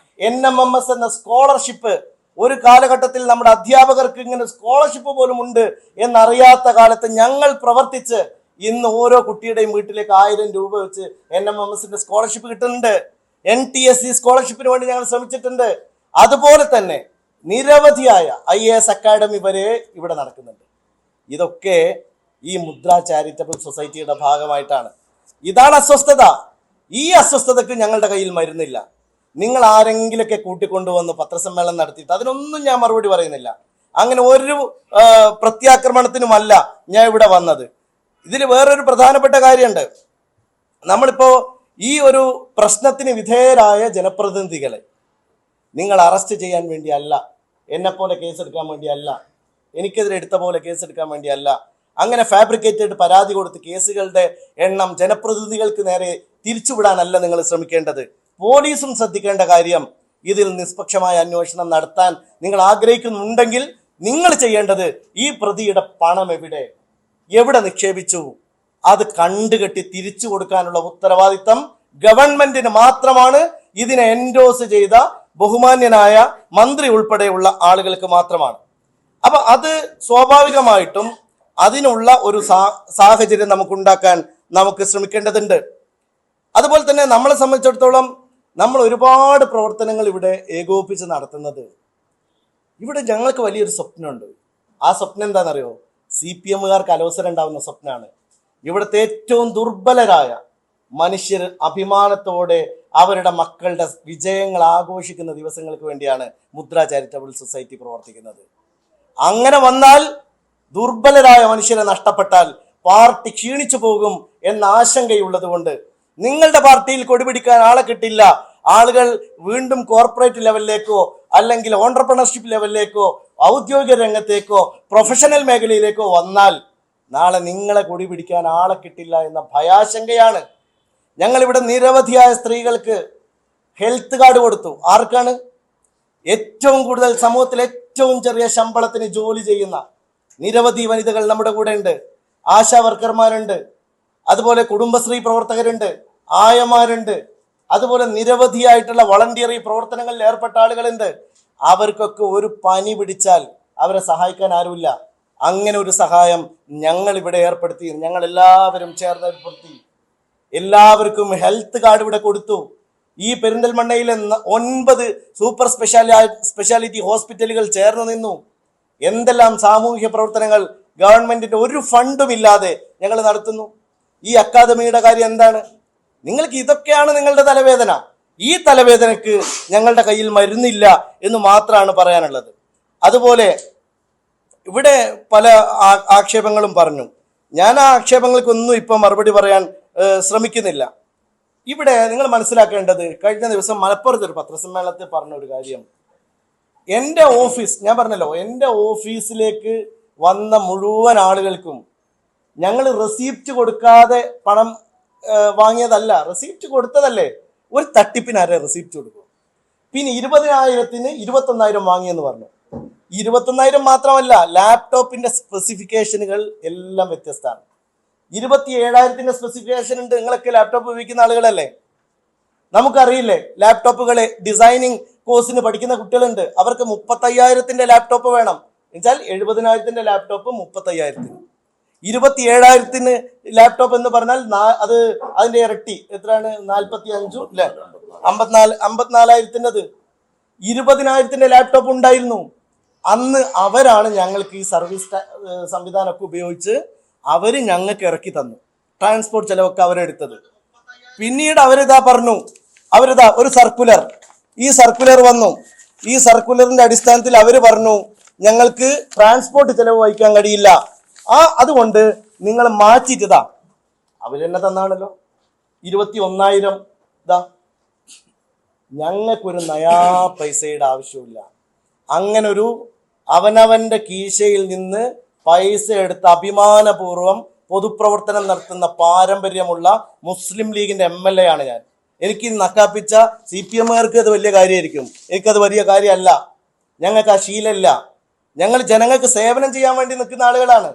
S1: NMMS എന്ന സ്കോളർഷിപ്പ് ഒരു കാലഘട്ടത്തിൽ നമ്മുടെ അധ്യാപകർക്ക് ഇങ്ങനെ സ്കോളർഷിപ്പ് പോലും ഉണ്ട് എന്നറിയാത്ത കാലത്ത് ഞങ്ങൾ പ്രവർത്തിച്ച് ഇന്ന് ഓരോ കുട്ടിയുടെയും വീട്ടിലേക്ക് 1000 രൂപ വെച്ച് NMMS സ്കോളർഷിപ്പ് കിട്ടുന്നുണ്ട്. NTSC സ്കോളർഷിപ്പിന് വേണ്ടി ഞങ്ങൾ ശ്രമിച്ചിട്ടുണ്ട്. അതുപോലെ തന്നെ നിരവധിയായ IAS അക്കാഡമി വരെ ഇവിടെ നടക്കുന്നുണ്ട്. ഇതൊക്കെ ഈ മുദ്ര ചാരിറ്റബിൾ സൊസൈറ്റിയുടെ ഭാഗമായിട്ടാണ്. ഇതാണ് അസ്വസ്ഥത. ഈ അസ്വസ്ഥതയ്ക്ക് ഞങ്ങളുടെ കയ്യിൽ മരുന്നില്ല. നിങ്ങൾ ആരെങ്കിലൊക്കെ കൂട്ടിക്കൊണ്ടുവന്ന് പത്രസമ്മേളനം നടത്തിയിട്ട് അതിനൊന്നും ഞാൻ മറുപടി പറയുന്നില്ല. അങ്ങനെ ഒരു പ്രത്യാക്രമണത്തിനുമല്ല ഞാൻ ഇവിടെ വന്നത്. ഇതിൽ വേറൊരു പ്രധാനപ്പെട്ട കാര്യമുണ്ട്. നമ്മളിപ്പോ ഈ ഒരു പ്രശ്നത്തിന് വിധേയരായ ജനപ്രതിനിധികളെ നിങ്ങൾ അറസ്റ്റ് ചെയ്യാൻ വേണ്ടിയല്ല, എന്നെപ്പോലെ കേസെടുക്കാൻ വേണ്ടിയല്ല, എനിക്കെതിരെ എടുത്ത പോലെ കേസെടുക്കാൻ വേണ്ടിയല്ല, അങ്ങനെ ഫാബ്രിക്കേറ്റഡ് പരാതി കൊടുത്ത് കേസുകളുടെ എണ്ണം ജനപ്രതിനിധികൾക്ക് നേരെ തിരിച്ചുവിടാനല്ല നിങ്ങൾ ശ്രമിക്കേണ്ടത്. പോലീസും ശ്രദ്ധിക്കേണ്ട കാര്യം, ഇതിൽ നിഷ്പക്ഷമായ അന്വേഷണം നടത്താൻ നിങ്ങൾ ആഗ്രഹിക്കുന്നുണ്ടെങ്കിൽ നിങ്ങൾ ചെയ്യേണ്ടത് ഈ പ്രതിയുടെ പണം എവിടെ നിക്ഷേപിച്ചു അത് കണ്ടുകെട്ടി തിരിച്ചു കൊടുക്കാനുള്ള ഉത്തരവാദിത്തം ഗവൺമെന്റിന് മാത്രമാണ്. ഇതിനെ എൻഡോസ് ചെയ്ത ബഹുമാന്യനായ മന്ത്രി ഉൾപ്പെടെയുള്ള ആളുകൾക്ക് മാത്രമാണ്. അപ്പൊ അത് സ്വാഭാവികമായിട്ടും അതിനുള്ള ഒരു സാഹചര്യം നമുക്കുണ്ടാക്കാൻ നമുക്ക് ശ്രമിക്കേണ്ടതുണ്ട്. അതുപോലെ തന്നെ നമ്മളെ സംബന്ധിച്ചിടത്തോളം നമ്മൾ ഒരുപാട് പ്രവർത്തനങ്ങൾ ഇവിടെ ഏകോപിപ്പിച്ച് നടത്തുന്നത്, ഇവിടെ ഞങ്ങൾക്ക് വലിയൊരു സ്വപ്നമുണ്ട്. ആ സ്വപ്നം എന്താണെന്നറിയോ? CPMകാർക്ക് അലോസരം ഉണ്ടാവുന്ന സ്വപ്നമാണ്. ഇവിടുത്തെ ഏറ്റവും ദുർബലരായ മനുഷ്യർ അഭിമാനത്തോടെ അവരുടെ മക്കളുടെ വിജയങ്ങൾ ആഘോഷിക്കുന്ന ദിവസങ്ങൾക്ക് വേണ്ടിയാണ് മുദ്ര ചാരിറ്റബിൾ സൊസൈറ്റി പ്രവർത്തിക്കുന്നത്. അങ്ങനെ വന്നാൽ ദുർബലരായ മനുഷ്യരെ നഷ്ടപ്പെട്ടാൽ പാർട്ടി ക്ഷീണിച്ചു പോകും എന്ന ആശങ്കയുള്ളത് കൊണ്ട് നിങ്ങളുടെ പാർട്ടിയിൽ കൊടിപിടിക്കാൻ ആളെ കിട്ടില്ല. ആളുകൾ വീണ്ടും കോർപ്പറേറ്റ് ലെവലിലേക്കോ അല്ലെങ്കിൽ ഓൺട്രപ്രണർഷിപ്പ് ലെവലിലേക്കോ ഔദ്യോഗിക രംഗത്തേക്കോ പ്രൊഫഷണൽ മേഖലയിലേക്കോ വന്നാൽ നാളെ നിങ്ങളെ കൊടി പിടിക്കാൻ ആളെ കിട്ടില്ല എന്ന ഭയാശങ്കയാണ്. ഞങ്ങളിവിടെ നിരവധിയായ സ്ത്രീകൾക്ക് ഹെൽത്ത് കാർഡ് കൊടുത്തു. ആർക്കാണ്? ഏറ്റവും കൂടുതൽ സമൂഹത്തിൽ ഏറ്റവും ചെറിയ ശമ്പളത്തിന് ജോലി ചെയ്യുന്ന നിരവധി വനിതകൾ നമ്മുടെ കൂടെ ഉണ്ട്. ആശാ വർക്കർമാരുണ്ട്, അതുപോലെ കുടുംബശ്രീ പ്രവർത്തകരുണ്ട്, ആയമാരുണ്ട്, അതുപോലെ നിരവധിയായിട്ടുള്ള വളണ്ടിയറി പ്രവർത്തനങ്ങളിൽ ഏർപ്പെട്ട ആളുകളുണ്ട്. അവർക്കൊക്കെ ഒരു പനി പിടിച്ചാൽ അവരെ സഹായിക്കാൻ ആരുമില്ല. അങ്ങനെ ഒരു സഹായം ഞങ്ങൾ ഇവിടെ ഏർപ്പെടുത്തി. ഞങ്ങൾ എല്ലാവരും ചേർന്ന് ഏർപ്പെടുത്തി. എല്ലാവർക്കും ഹെൽത്ത് കാർഡ് ഇവിടെ കൊടുത്തു. ഈ പെരിന്തൽമണ്ണയിലെ 9 സൂപ്പർ സ്പെഷ്യാലിറ്റി ഹോസ്പിറ്റലുകൾ ചേർന്ന് നിന്നു. എന്തെല്ലാം സാമൂഹ്യ പ്രവർത്തനങ്ങൾ ഗവൺമെന്റിന്റെ ഒരു ഫണ്ടും ഇല്ലാതെ ഞങ്ങൾ നടത്തുന്നു. ഈ അക്കാദമിയുടെ കാര്യം എന്താണ്? നിങ്ങൾക്ക് ഇതൊക്കെയാണ് നിങ്ങളുടെ തലവേദന. ഈ തലവേദനക്ക് ഞങ്ങളുടെ കയ്യിൽ മരുന്നില്ല എന്ന് മാത്രമാണ് പറയാനുള്ളത്. അതുപോലെ ഇവിടെ പല ആക്ഷേപങ്ങളും പറഞ്ഞു. ഞാൻ ആ ആക്ഷേപങ്ങൾക്കൊന്നും ഇപ്പം മറുപടി പറയാൻ ശ്രമിക്കുന്നില്ല. ഇവിടെ നിങ്ങൾ മനസ്സിലാക്കേണ്ടത്, കഴിഞ്ഞ ദിവസം മലപ്പുറത്ത് ഒരു പത്രസമ്മേളനത്തിൽ പറഞ്ഞ ഒരു കാര്യം, എൻ്റെ ഓഫീസ്, ഞാൻ പറഞ്ഞല്ലോ, എൻ്റെ ഓഫീസിലേക്ക് വന്ന മുഴുവൻ ആളുകൾക്കും ഞങ്ങൾ റെസിപ്റ്റ് കൊടുക്കാതെ പണം വാങ്ങിയതല്ല, റെസിപ്റ്റ് കൊടുത്തതല്ലേ. ഒരു തട്ടിപ്പിന് ആരെ റെസിപ്റ്റ് കൊടുക്കും? പിന്നെ 20,000-ന് 21,000 വാങ്ങിയെന്ന് പറഞ്ഞു. 21,000 മാത്രമല്ല, ലാപ്ടോപ്പിന്റെ സ്പെസിഫിക്കേഷനുകൾ എല്ലാം വ്യത്യസ്തമാണ്. 27,000-ന്റെ സ്പെസിഫിക്കേഷൻ ഉണ്ട്. നിങ്ങളൊക്കെ ലാപ്ടോപ്പ് ഉപയോഗിക്കുന്ന ആളുകളല്ലേ, നമുക്കറിയില്ലേ. ലാപ്ടോപ്പുകളെ ഡിസൈനിങ് കോഴ്സിന് പഠിക്കുന്ന കുട്ടികളുണ്ട്, അവർക്ക് 35,000-ന്റെ ലാപ്ടോപ്പ് വേണം. എന്നുവെച്ചാൽ 70,000-ന്റെ ലാപ്ടോപ്പ് 35,000-ന്. 27,000-ന് ലാപ്ടോപ്പ് എന്ന് പറഞ്ഞാൽ അത് അതിന്റെ ഇരട്ടി എത്രയാണ്? 45 അല്ലെ, 54,000-ത്തിൻ്റെത്. 20,000-ന്റെ ലാപ്ടോപ്പ് ഉണ്ടായിരുന്നു അന്ന്. അവരാണ് ഞങ്ങൾക്ക് ഈ സർവീസ് സംവിധാനമൊക്കെ ഉപയോഗിച്ച് അവര് ഞങ്ങൾക്ക് ഇറക്കി തന്നു. ട്രാൻസ്പോർട്ട് ചെലവൊക്കെ അവരെടുത്തത്. പിന്നീട് അവരിതാ ഒരു സർക്കുലർ, ഈ സർക്കുലർ വന്നു. ഈ സർക്കുലറിന്റെ അടിസ്ഥാനത്തിൽ അവര് പറഞ്ഞു ഞങ്ങൾക്ക് ട്രാൻസ്പോർട്ട് ചെലവ് വഹിക്കാൻ കഴിയില്ല, അതുകൊണ്ട് നിങ്ങൾ മാറ്റിയിട്ടതാ. അവരെന്നെ തന്നാണല്ലോ 21,000. ഇതാ, ഞങ്ങൾക്കൊരു നയാ പൈസയുടെ ആവശ്യമില്ല. അങ്ങനൊരു അവനവന്റെ കീശയിൽ നിന്ന് പൈസ എടുത്ത് അഭിമാനപൂർവ്വം പൊതുപ്രവർത്തനം നടത്തുന്ന പാരമ്പര്യമുള്ള മുസ്ലിം ലീഗിന്റെ MLA ആണ് ഞാൻ. എനിക്ക് നക്കാപ്പിച്ച CPM-കാർക്ക് അത് വലിയ കാര്യമായിരിക്കും, എനിക്കത് വലിയ കാര്യമല്ല. ഞങ്ങൾക്ക് ആ ശീലമില്ല. ഞങ്ങൾ ജനങ്ങൾക്ക് സേവനം ചെയ്യാൻ വേണ്ടി നിൽക്കുന്ന ആളുകളാണ്.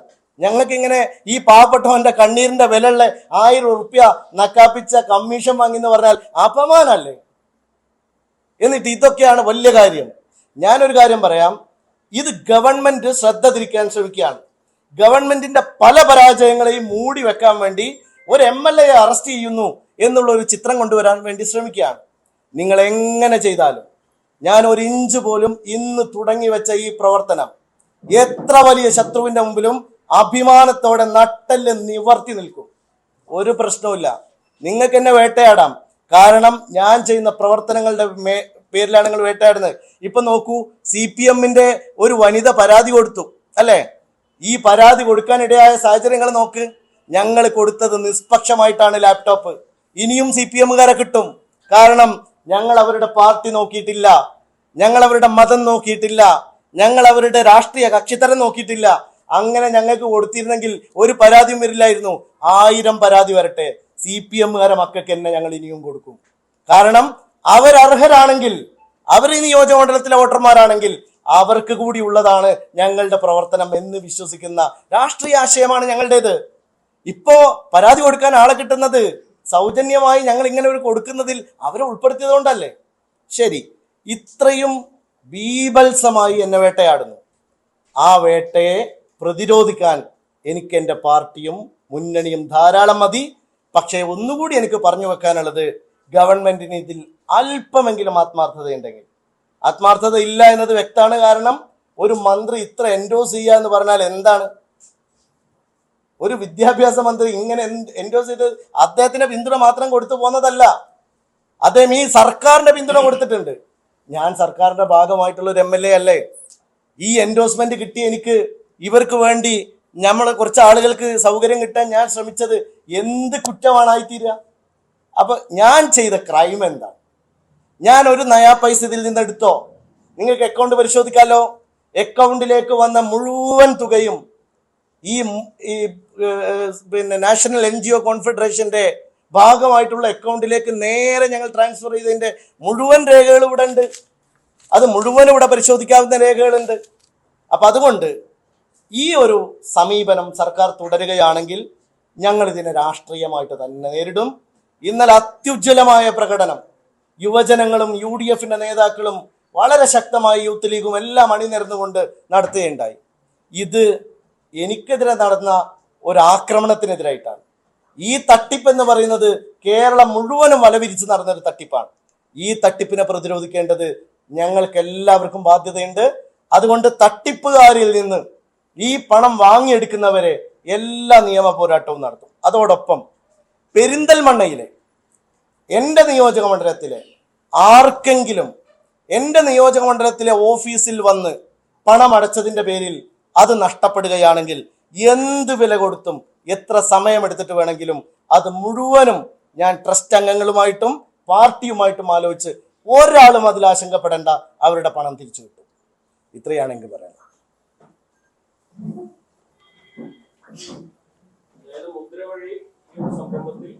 S1: ഞങ്ങൾക്ക് ഇങ്ങനെ ഈ പാവപ്പെട്ടവന്റെ കണ്ണീരിന്റെ വിലയുള്ള 1000 ഉറുപ്യ നക്കാപ്പിച്ച കമ്മീഷൻ വാങ്ങി എന്ന് പറഞ്ഞാൽ അപമാനല്ലേ. എന്നിട്ട് ഇതൊക്കെയാണ് വലിയ കാര്യം. ഞാനൊരു കാര്യം പറയാം, ഇത് ഗവൺമെന്റ് ശ്രദ്ധ തിരിക്കാൻ ശ്രമിക്കുകയാണ്. ഗവൺമെന്റിന്റെ പല പരാജയങ്ങളെയും മൂടി വെക്കാൻ വേണ്ടി ഒരു MLA അറസ്റ്റ് ചെയ്യുന്നു എന്നുള്ള ഒരു ചിത്രം കൊണ്ടുവരാൻ വേണ്ടി ശ്രമിക്കുകയാണ്. നിങ്ങൾ എങ്ങനെ ചെയ്താലും ഞാൻ ഒരു ഇഞ്ച് പോലും ഇന്ന് തുടങ്ങി വെച്ച ഈ പ്രവർത്തനം എത്ര വലിയ ശത്രുവിന്റെ മുമ്പിലും അഭിമാനത്തോടെ നട്ടെല്ല് നിവർത്തി നിൽക്കും. ഒരു പ്രശ്നവുമില്ല. നിങ്ങൾക്ക് എന്നെ വേട്ടയാടാം, കാരണം ഞാൻ ചെയ്യുന്ന പ്രവർത്തനങ്ങളുടെ പേരിലാണ് നിങ്ങൾ വേട്ടയാടുന്നത്. ഇപ്പൊ നോക്കൂ, CPM-ന്റെ ഒരു വനിത പരാതി കൊടുത്തു അല്ലെ. ഈ പരാതി കൊടുക്കാനിടയായ സാഹചര്യങ്ങൾ നോക്ക്. ഞങ്ങൾ കൊടുത്തത് നിഷ്പക്ഷമായിട്ടാണ് ലാപ്ടോപ്പ്. ഇനിയും CPM-കാരെ കിട്ടും, കാരണം ഞങ്ങൾ അവരുടെ പാർട്ടി നോക്കിയിട്ടില്ല, ഞങ്ങൾ അവരുടെ മതം നോക്കിയിട്ടില്ല, ഞങ്ങൾ അവരുടെ രാഷ്ട്രീയ കക്ഷിത്തരം നോക്കിയിട്ടില്ല. അങ്ങനെ ഞങ്ങൾക്ക് കൊടുത്തിരുന്നെങ്കിൽ ഒരു പരാതിയും വരില്ലായിരുന്നു. 1000 പരാതി വരട്ടെ, CPM-കാരെ മക്കൾക്ക് തന്നെ ഞങ്ങൾ ഇനിയും കൊടുക്കും. കാരണം അവരർഹരാണെങ്കിൽ, അവർ ഈ നിയോജകമണ്ഡലത്തിലെ വോട്ടർമാരാണെങ്കിൽ അവർക്ക് കൂടി ഉള്ളതാണ് ഞങ്ങളുടെ പ്രവർത്തനം എന്ന് വിശ്വസിക്കുന്ന രാഷ്ട്രീയ ആശയമാണ് ഞങ്ങളുടേത്. ഇപ്പോ പരാതി കൊടുക്കാൻ ആളെ കിട്ടുന്നത് സൗജന്യമായി ഞങ്ങൾ ഇങ്ങനെ ഒരു കൊടുക്കുന്നതിൽ അവരെ ഉൾപ്പെടുത്തിയതുകൊണ്ടല്ലേ. ശരി, ഇത്രയും ബീഭത്സമായി എന്നെ വേട്ടയാടുന്നു. ആ വേട്ടയെ പ്രതിരോധിക്കാൻ എനിക്ക് എൻ്റെ പാർട്ടിയും മുന്നണിയും ധാരാളം മതി. പക്ഷേ ഒന്നുകൂടി എനിക്ക് പറഞ്ഞു വെക്കാനുള്ളത്, ഗവൺമെന്റിന് ഇതിൽ അല്പമെങ്കിലും ആത്മാർത്ഥതയുണ്ടെങ്കിൽ, ആത്മാർത്ഥത ഇല്ല എന്നത് വ്യക്തമാണ്. കാരണം ഒരു മന്ത്രി ഇത്ര എൻഡോസ് ചെയ്യുക എന്ന് പറഞ്ഞാൽ എന്താണ്? ഒരു വിദ്യാഭ്യാസ മന്ത്രി ഇങ്ങനെ എൻഡോസ് ചെയ്ത് അദ്ദേഹത്തിന്റെ പിന്തുണ മാത്രം കൊടുത്തു പോകുന്നതല്ല, അദ്ദേഹം ഈ സർക്കാരിന്റെ പിന്തുണ കൊടുത്തിട്ടുണ്ട്. ഞാൻ സർക്കാരിന്റെ ഭാഗമായിട്ടുള്ള ഒരു MLA അല്ലേ. ഈ എൻഡോസ്മെന്റ് കിട്ടി എനിക്ക് ഇവർക്ക് വേണ്ടി നമ്മളെ കുറച്ച് ആളുകൾക്ക് സൗകര്യം കിട്ടാൻ ഞാൻ ശ്രമിച്ചത് എന്ത് കുറ്റമാണായിത്തീരുക? അപ്പൊ ഞാൻ ചെയ്ത ക്രൈം എന്താണ്? ഞാൻ ഒരു നയാ പൈസ ഇതിൽ നിന്ന് എടുത്തോ? നിങ്ങൾക്ക് അക്കൗണ്ട് പരിശോധിക്കാലോ. അക്കൗണ്ടിലേക്ക് വന്ന മുഴുവൻ തുകയും ഈ നാഷണൽ NGO കോൺഫെഡറേഷന്റെ ഭാഗമായിട്ടുള്ള അക്കൗണ്ടിലേക്ക് നേരെ ഞങ്ങൾ ട്രാൻസ്ഫർ ചെയ്തതിന്റെ മുഴുവൻ രേഖകൾ ഇവിടെ ഉണ്ട്. അത് മുഴുവൻ ഇവിടെ പരിശോധിക്കാവുന്ന രേഖകളുണ്ട്. അപ്പൊ അതുകൊണ്ട് ഈ ഒരു സമീപനം സർക്കാർ തുടരുകയാണെങ്കിൽ ഞങ്ങൾ ഇതിനെ രാഷ്ട്രീയമായിട്ട് തന്നെ നേരിടും. ഇന്നലെ അത്യുജ്വലമായ പ്രകടനം യുവജനങ്ങളും UDF-ന്റെ നേതാക്കളും വളരെ ശക്തമായി യൂത്ത് ലീഗും എല്ലാം അണിനിരന്നുകൊണ്ട് നടത്തുകയുണ്ടായി. ഇത് എനിക്കെതിരെ നടന്ന ഒരു ആക്രമണത്തിനെതിരായിട്ടാണ്. ഈ തട്ടിപ്പ് എന്ന് പറയുന്നത് കേരളം മുഴുവനും വലവിരിച്ച് നടന്നൊരു തട്ടിപ്പാണ്. ഈ തട്ടിപ്പിനെ പ്രതിരോധിക്കേണ്ടത് ഞങ്ങൾക്ക് എല്ലാവർക്കും ബാധ്യതയുണ്ട്. അതുകൊണ്ട് തട്ടിപ്പുകാരിൽ നിന്ന് ഈ പണം വാങ്ങിയെടുക്കുന്നവരെ എല്ലാ നിയമ പോരാട്ടവും നടത്തും. അതോടൊപ്പം പെരിന്തൽമണ്ണയിലെ എൻ്റെ നിയോജക മണ്ഡലത്തിലെ ആർക്കെങ്കിലും എൻ്റെ നിയോജക മണ്ഡലത്തിലെ ഓഫീസിൽ വന്ന് പണം അടച്ചതിൻ്റെ പേരിൽ അത് നഷ്ടപ്പെടുകയാണെങ്കിൽ എന്ത് വില കൊടുത്തും എത്ര സമയമെടുത്തിട്ട് വേണമെങ്കിലും അത് മുഴുവനും ഞാൻ ട്രസ്റ്റ് അംഗങ്ങളുമായിട്ടും പാർട്ടിയുമായിട്ടും ആലോചിച്ച് ഒരാളും അതിൽ ആശങ്കപ്പെടേണ്ട, അവരുടെ പണം തിരിച്ചു കിട്ടും. ഇത്രയാണെങ്കിൽ പറയാം.
S2: മുദ്ര വഴി സംരംഭത്തിൽ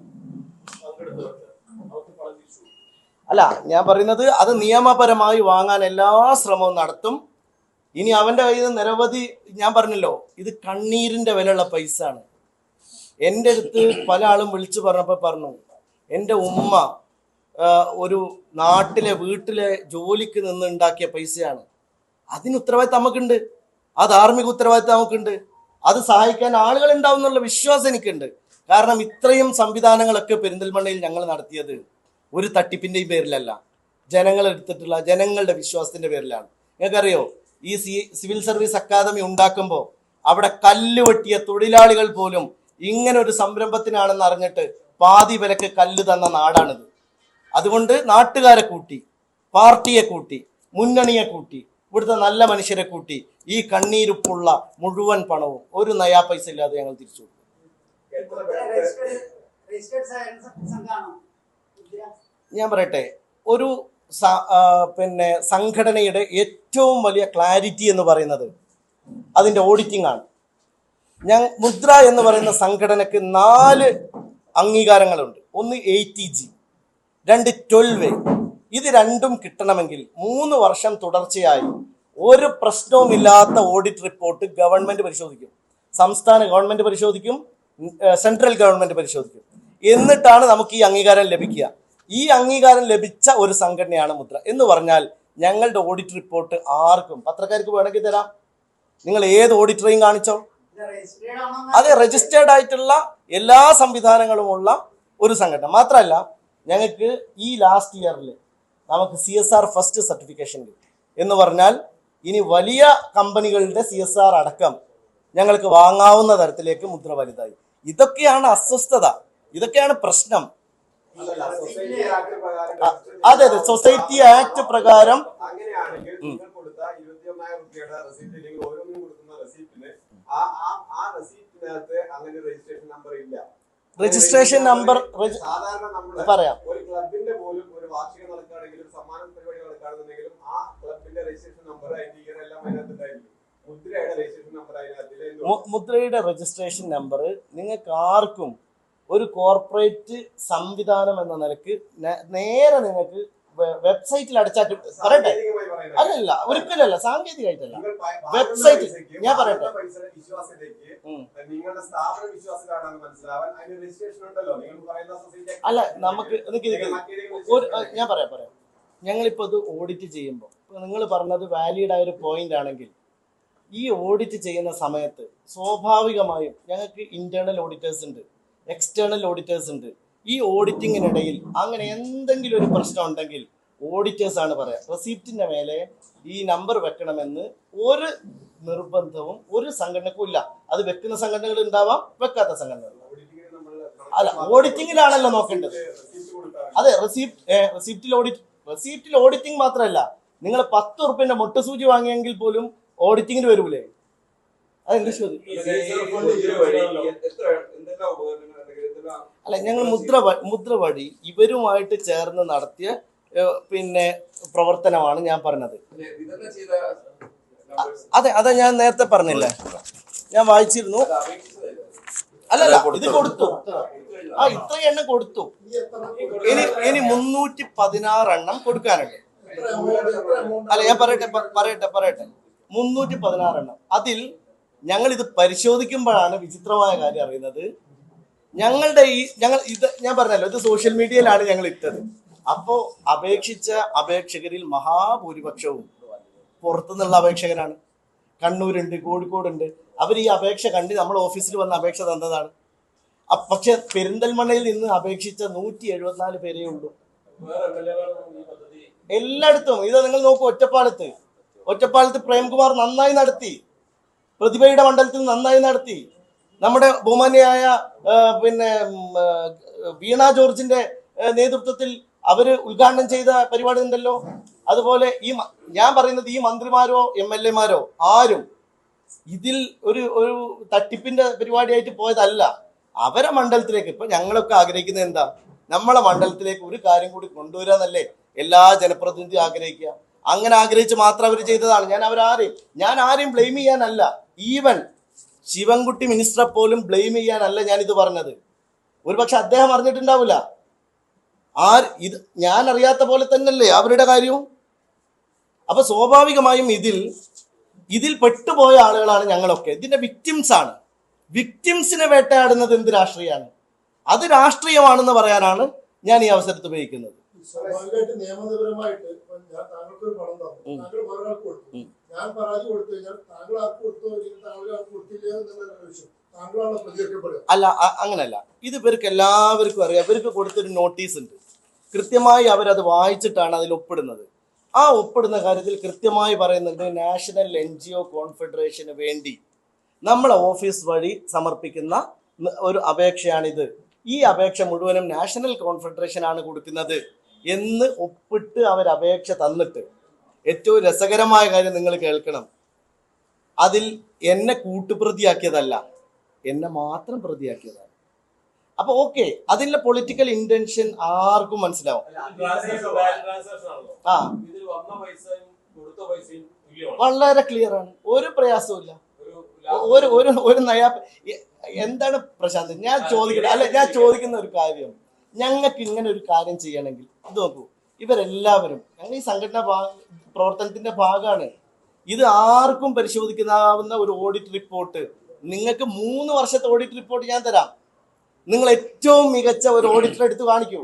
S1: അല്ല, ഞാൻ പറയുന്നത് അത് നിയമപരമായി വാങ്ങാൻ എല്ലാ ശ്രമവും നടത്തും. ഇനി അവന്റെ കയ്യിൽ നിന്ന് നിരവധി, ഞാൻ പറഞ്ഞല്ലോ, ഇത് കണ്ണീരിന്റെ വിലയുള്ള പൈസ ആണ്. എൻ്റെ അടുത്ത് പല ആളും വിളിച്ചു പറഞ്ഞപ്പോൾ പറഞ്ഞു, എൻ്റെ ഉമ്മ ഒരു നാട്ടിലെ വീട്ടിലെ ജോലിക്ക് നിന്ന് ഉണ്ടാക്കിയ പൈസയാണ്. അതിന് ഉത്തരവാദിത്തം നമുക്കുണ്ട്, ആ ധാർമ്മിക ഉത്തരവാദിത്തം നമുക്കുണ്ട്. അത് സഹായിക്കാൻ ആളുകൾ ഉണ്ടാവും എന്നുള്ള വിശ്വാസം എനിക്കുണ്ട്. കാരണം ഇത്രയും സംവിധാനങ്ങളൊക്കെ പെരിന്തൽമണ്ണയിൽ ഞങ്ങൾ നടത്തിയത് ഒരു തട്ടിപ്പിന്റെയും പേരിലല്ല, ജനങ്ങൾ എടുത്തിട്ടുള്ള ജനങ്ങളുടെ വിശ്വാസത്തിന്റെ പേരിലാണ്. നിങ്ങൾക്കറിയോ, ഈ സിവിൽ സർവീസ് അക്കാദമി ഉണ്ടാക്കുമ്പോൾ അവിടെ കല്ല് വെട്ടിയ തൊഴിലാളികൾ പോലും ഇങ്ങനെ ഒരു സംരംഭത്തിനാണെന്ന് അറിഞ്ഞിട്ട് പാതി വിലക്ക് കല്ല് തന്ന നാടാണിത്. അതുകൊണ്ട് നാട്ടുകാരെ കൂട്ടി, പാർട്ടിയെ കൂട്ടി, മുന്നണിയെ കൂട്ടി, ഇവിടുത്തെ നല്ല മനുഷ്യരെ കൂട്ടി ഈ കണ്ണീരുപ്പുള്ള മുഴുവൻ പണവും ഒരു നയാ പൈസ ഇല്ലാതെ ഞങ്ങൾ തിരിച്ചു കൊടുക്കും. ഞാൻ പറയട്ടെ, ഒരു സംഘടനയുടെ ഏറ്റവും വലിയ ക്ലാരിറ്റി എന്ന് പറയുന്നത് അതിൻ്റെ ഓഡിറ്റിംഗ് ആണ്. മുദ്ര എന്ന് പറയുന്ന സംഘടനക്ക് 4 അംഗീകാരങ്ങളുണ്ട്. ഒന്ന് ATG, 2 12A. ഇത് രണ്ടും കിട്ടണമെങ്കിൽ 3 വർഷം തുടർച്ചയായി ഒരു പ്രശ്നവുമില്ലാത്ത ഓഡിറ്റ് റിപ്പോർട്ട് ഗവൺമെന്റ് പരിശോധിക്കും, സംസ്ഥാന ഗവൺമെന്റ് പരിശോധിക്കും, സെൻട്രൽ ഗവൺമെന്റ് പരിശോധിക്കും. എന്നിട്ടാണ് നമുക്ക് ഈ അംഗീകാരം ലഭിക്കുക. ഈ അംഗീകാരം ലഭിച്ച ഒരു സംഘടനയാണ് മുദ്ര. എന്ന് പറഞ്ഞാൽ ഞങ്ങളുടെ ഓഡിറ്റ് റിപ്പോർട്ട് ആർക്കും, പത്രക്കാർക്ക് വേണമെങ്കിൽ തരാം. നിങ്ങൾ ഏത് ഓഡിറ്ററെയും കാണിച്ചോ, അത് രജിസ്റ്റേർഡ് ആയിട്ടുള്ള എല്ലാ സംവിധാനങ്ങളുമുള്ള ഒരു സംഘടന. മാത്രമല്ല, ഞങ്ങൾക്ക് ഈ ലാസ്റ്റ് ഇയറിൽ നമുക്ക് CSR ഫസ്റ്റ് സർട്ടിഫിക്കേഷൻ കിട്ടി. എന്ന് പറഞ്ഞാൽ ഇനി വലിയ കമ്പനികളുടെ CSR അടക്കം ഞങ്ങൾക്ക് വാങ്ങാവുന്ന തരത്തിലേക്ക് മുദ്ര വലുതായി. ഇതൊക്കെയാണ് അസ്വസ്ഥത, ഇതൊക്കെയാണ് പ്രശ്നം. അതെ അതെ, സൊസൈറ്റി ആക്ട് പ്രകാരം രജിസ്ട്രേഷൻ നമ്പർ പറയാം.
S2: ഒരു ക്ലബിന്റെ പോലും ഒരു വാർഷികം നടക്കുകയാണെങ്കിലും സമ്മാന പരിപാടി നടക്കുകയാണെന്നുണ്ടെങ്കിലും ആ ക്ലബിന്റെ രജിസ്ട്രേഷൻ നമ്പർ അതിന്റെ ഇയർ എല്ലാം അതിനകത്തുണ്ടായിരിക്കും. മുദ്രയുടെ രജിസ്ട്രേഷൻ നമ്പർ അതിനകത്തില്ല.
S1: മുദ്രയുടെ രജിസ്ട്രേഷൻ നമ്പർ നിങ്ങൾക്ക് ആർക്കും ഒരു കോർപ്പറേറ്റ് സംവിധാനം എന്ന നിലക്ക് നേരെ നിങ്ങൾക്ക് വെബ്സൈറ്റിൽ അടച്ചാൽ പറയട്ടെ. അല്ലല്ല, ഒരിക്കലല്ല, സാങ്കേതികമായിട്ടല്ല, വെബ്സൈറ്റിൽ. ഞാൻ പറയട്ടെ, അല്ല നമുക്ക് ഞാൻ പറയാം. ഞങ്ങളിപ്പോ ഇത് ഓഡിറ്റ് ചെയ്യുമ്പോൾ നിങ്ങൾ പറഞ്ഞത് വാലിഡ് ആയ ഒരു പോയിന്റ് ആണെങ്കിൽ, ഈ ഓഡിറ്റ് ചെയ്യുന്ന സമയത്ത് സ്വാഭാവികമായും ഞങ്ങൾക്ക് ഇന്റേണൽ ഓഡിറ്റേഴ്സ് ഉണ്ട്, എക്സ്റ്റേണൽ ഓഡിറ്റേഴ്സ് ഉണ്ട്. ഈ ഓഡിറ്റിങ്ങിനിടയിൽ അങ്ങനെ എന്തെങ്കിലും ഒരു പ്രശ്നം ഉണ്ടെങ്കിൽ ഓഡിറ്റേഴ്സ് ആണ് പറയാം. റെസിപ്റ്റിന്റെ മേലെ ഈ നമ്പർ വെക്കണമെന്ന് ഒരു നിർബന്ധവും ഒരു സംഘടനക്കും ഇല്ല. അത് വെക്കുന്ന സംഘടനകൾ ഉണ്ടാവാം, വെക്കാത്ത സംഘടനകൾ. അല്ല, ഓഡിറ്റിങ്ങിലാണല്ലോ നോക്കേണ്ടത്. അതെ, റെസിപ്റ്റിൽ ഓഡിറ്റിംഗ് മാത്രമല്ല, നിങ്ങൾ 10 ഉറുപ്പിന്റെ മുട്ടസൂചി വാങ്ങിയെങ്കിൽ പോലും ഓഡിറ്റിങ്ങിന് വരൂലേ? അതെന്ത് ചോദ്യം? അല്ല, ഞങ്ങൾ മുദ്ര വഴി ഇവരുമായിട്ട് ചേർന്ന് നടത്തിയ പ്രവർത്തനമാണ് ഞാൻ പറഞ്ഞത്. അതെ ഞാൻ നേരത്തെ പറഞ്ഞില്ലേ, ഞാൻ വായിച്ചിരുന്നു. അല്ലല്ല, ഇത് കൊടുത്തു, ഇത്ര എണ്ണം കൊടുത്തു. ഇനി 316 എണ്ണം കൊടുക്കാനുണ്ട്. അല്ല, ഞാൻ പറയട്ടെ 316 എണ്ണം. അതിൽ ഞങ്ങൾ ഇത് പരിശോധിക്കുമ്പോഴാണ് വിചിത്രമായ കാര്യം അറിയുന്നത്. ഞാൻ പറഞ്ഞല്ലോ, ഇത് സോഷ്യൽ മീഡിയയിലാണ് ഞങ്ങൾ ഇട്ടത്. അപ്പോ അപേക്ഷിച്ച അപേക്ഷകരിൽ മഹാഭൂരിപക്ഷവും പുറത്തുനിന്നുള്ള അപേക്ഷകരാണ്. കണ്ണൂരുണ്ട്, കോഴിക്കോടുണ്ട്. അവർ ഈ അപേക്ഷ കണ്ട് നമ്മുടെ ഓഫീസിൽ വന്ന അപേക്ഷ തന്നതാണ്. പക്ഷെ പെരിന്തൽമണ്ണയിൽ നിന്ന് അപേക്ഷിച്ച 174 പേരേ ഉള്ളൂ. എല്ലായിടത്തും ഇത് നിങ്ങൾ നോക്കൂ. ഒറ്റപ്പാലത്ത് പ്രേംകുമാർ നന്നായി നടത്തി, പ്രതിഭയുടെ മണ്ഡലത്തിൽ നന്നായി നടത്തി. നമ്മുടെ ബഹുമാന്യയായ വീണ ജോർജിന്റെ നേതൃത്വത്തിൽ അവര് ഉദ്ഘാടനം ചെയ്ത പരിപാടി ഉണ്ടല്ലോ. അതുപോലെ ഞാൻ പറയുന്നത് ഈ മന്ത്രിമാരോ MLA മാരോ ആരും ഇതിൽ ഒരു തട്ടിപ്പിന്റെ പരിപാടിയായിട്ട് പോയതല്ല. അവരെ മണ്ഡലത്തിലേക്ക് ഇപ്പൊ ഞങ്ങളൊക്കെ ആഗ്രഹിക്കുന്നത് എന്താ? നമ്മളെ മണ്ഡലത്തിലേക്ക് ഒരു കാര്യം കൂടി കൊണ്ടുവരാന്നല്ലേ എല്ലാ ജനപ്രതിനിധിയും ആഗ്രഹിക്കുക. അങ്ങനെ ആഗ്രഹിച്ച് മാത്രം അവർ ചെയ്തതാണ്. ഞാൻ ആരെയും ബ്ലെയിം ചെയ്യാനല്ല. ഈവൻ ശിവൻകുട്ടി മിനിസ്റ്ററെ പോലും ബ്ലെയിം ചെയ്യാനല്ല ഞാൻ ഇത് പറഞ്ഞത്. ഒരുപക്ഷെ അദ്ദേഹം അറിഞ്ഞിട്ടുണ്ടാവില്ല. ഇത് ഞാൻ അറിയാത്ത പോലെ തന്നെയല്ലേ അവരുടെ കാര്യവും. അപ്പൊ സ്വാഭാവികമായും ഇതിൽ പെട്ടുപോയ ആളുകളാണ് ഞങ്ങളൊക്കെ. ഇതിന്റെ വിക്ടിംസ് ആണ്. വിക്ടിംസിനെ വേട്ടയാടുന്നത് എന്ത് രാഷ്ട്രീയമാണ്? അത് രാഷ്ട്രീയമാണെന്ന് പറയാനാണ് ഞാൻ ഈ അവസരത്തിൽ ഉപയോഗിക്കുന്നത്.
S3: സ്വാഭാവികമായിട്ട് നിയമപരമായിട്ട് താങ്കൾക്ക് ഒരു പണം തന്നു, താങ്കൾ വേറൊരാൾക്ക് കൊടുത്തു, ഞാൻ പരാതി കൊടുത്തു കഴിഞ്ഞാൽ താങ്കൾ ആർക്ക് കൊടുത്തോ അല്ലെങ്കിൽ താങ്കൾ ആർക്ക് കൊടുത്തില്ല എന്നുള്ള വിഷയം താങ്കളാണ് പ്രതികരിക്കപ്പെടുക.
S1: അല്ല, അങ്ങനല്ല. ഇത് ഇവർക്ക് എല്ലാവർക്കും അറിയാം. ഇവർക്ക് കൊടുത്തൊരു നോട്ടീസ് ഉണ്ട്. കൃത്യമായി അവരത് വായിച്ചിട്ടാണ് അതിൽ ഒപ്പിടുന്നത്. ആ ഒപ്പിടുന്ന കാര്യത്തിൽ കൃത്യമായി പറയുന്നുണ്ട്, നാഷണൽ NGO കോൺഫെഡറേഷന് വേണ്ടി നമ്മളെ ഓഫീസ് വഴി സമർപ്പിക്കുന്ന ഒരു അപേക്ഷയാണിത്. ഈ അപേക്ഷ മുഴുവനും നാഷണൽ കോൺഫെഡറേഷനാണ് കൊടുക്കുന്നത് എന്ന് ഒപ്പിട്ട് അവർ അപേക്ഷ തന്നിട്ട്, ഏറ്റവും രസകരമായ കാര്യം നിങ്ങൾ കേൾക്കണം, അതിൽ എന്നെ കൂട്ടുപ്രതിയാക്കിയതല്ല, എന്നെ മാത്രം പ്രതിയാക്കിയതാണ്. അപ്പൊ ഓക്കെ, അതിന്റെ പൊളിറ്റിക്കൽ ഇന്റൻഷൻ ആർക്കും മനസ്സിലാവും. ആ, വളരെ ക്ലിയർ ആണ്, ഒരു പ്രയാസവും ഇല്ല. ഒരു നയാ എന്താണ് പ്രശാന്ത്, ഞാൻ ചോദിക്കുന്ന ഒരു കാര്യം, ഞങ്ങൾക്ക് ഇങ്ങനെ ഒരു കാര്യം ചെയ്യണമെങ്കിൽ ഇത് നോക്കൂ, ഇവരെല്ലാവരും ഞങ്ങൾ ഈ സംഘടനാ പ്രവർത്തനത്തിന്റെ ഭാഗമാണ്. ഇത് ആർക്കും പരിശോധിക്കാവുന്ന ഒരു ഓഡിറ്റ് റിപ്പോർട്ട്, നിങ്ങൾക്ക് 3 വർഷത്തെ ഓഡിറ്റ് റിപ്പോർട്ട് ഞാൻ തരാം. നിങ്ങൾ ഏറ്റവും മികച്ച ഒരു ഓഡിറ്റർ എടുത്ത് കാണിക്കൂ.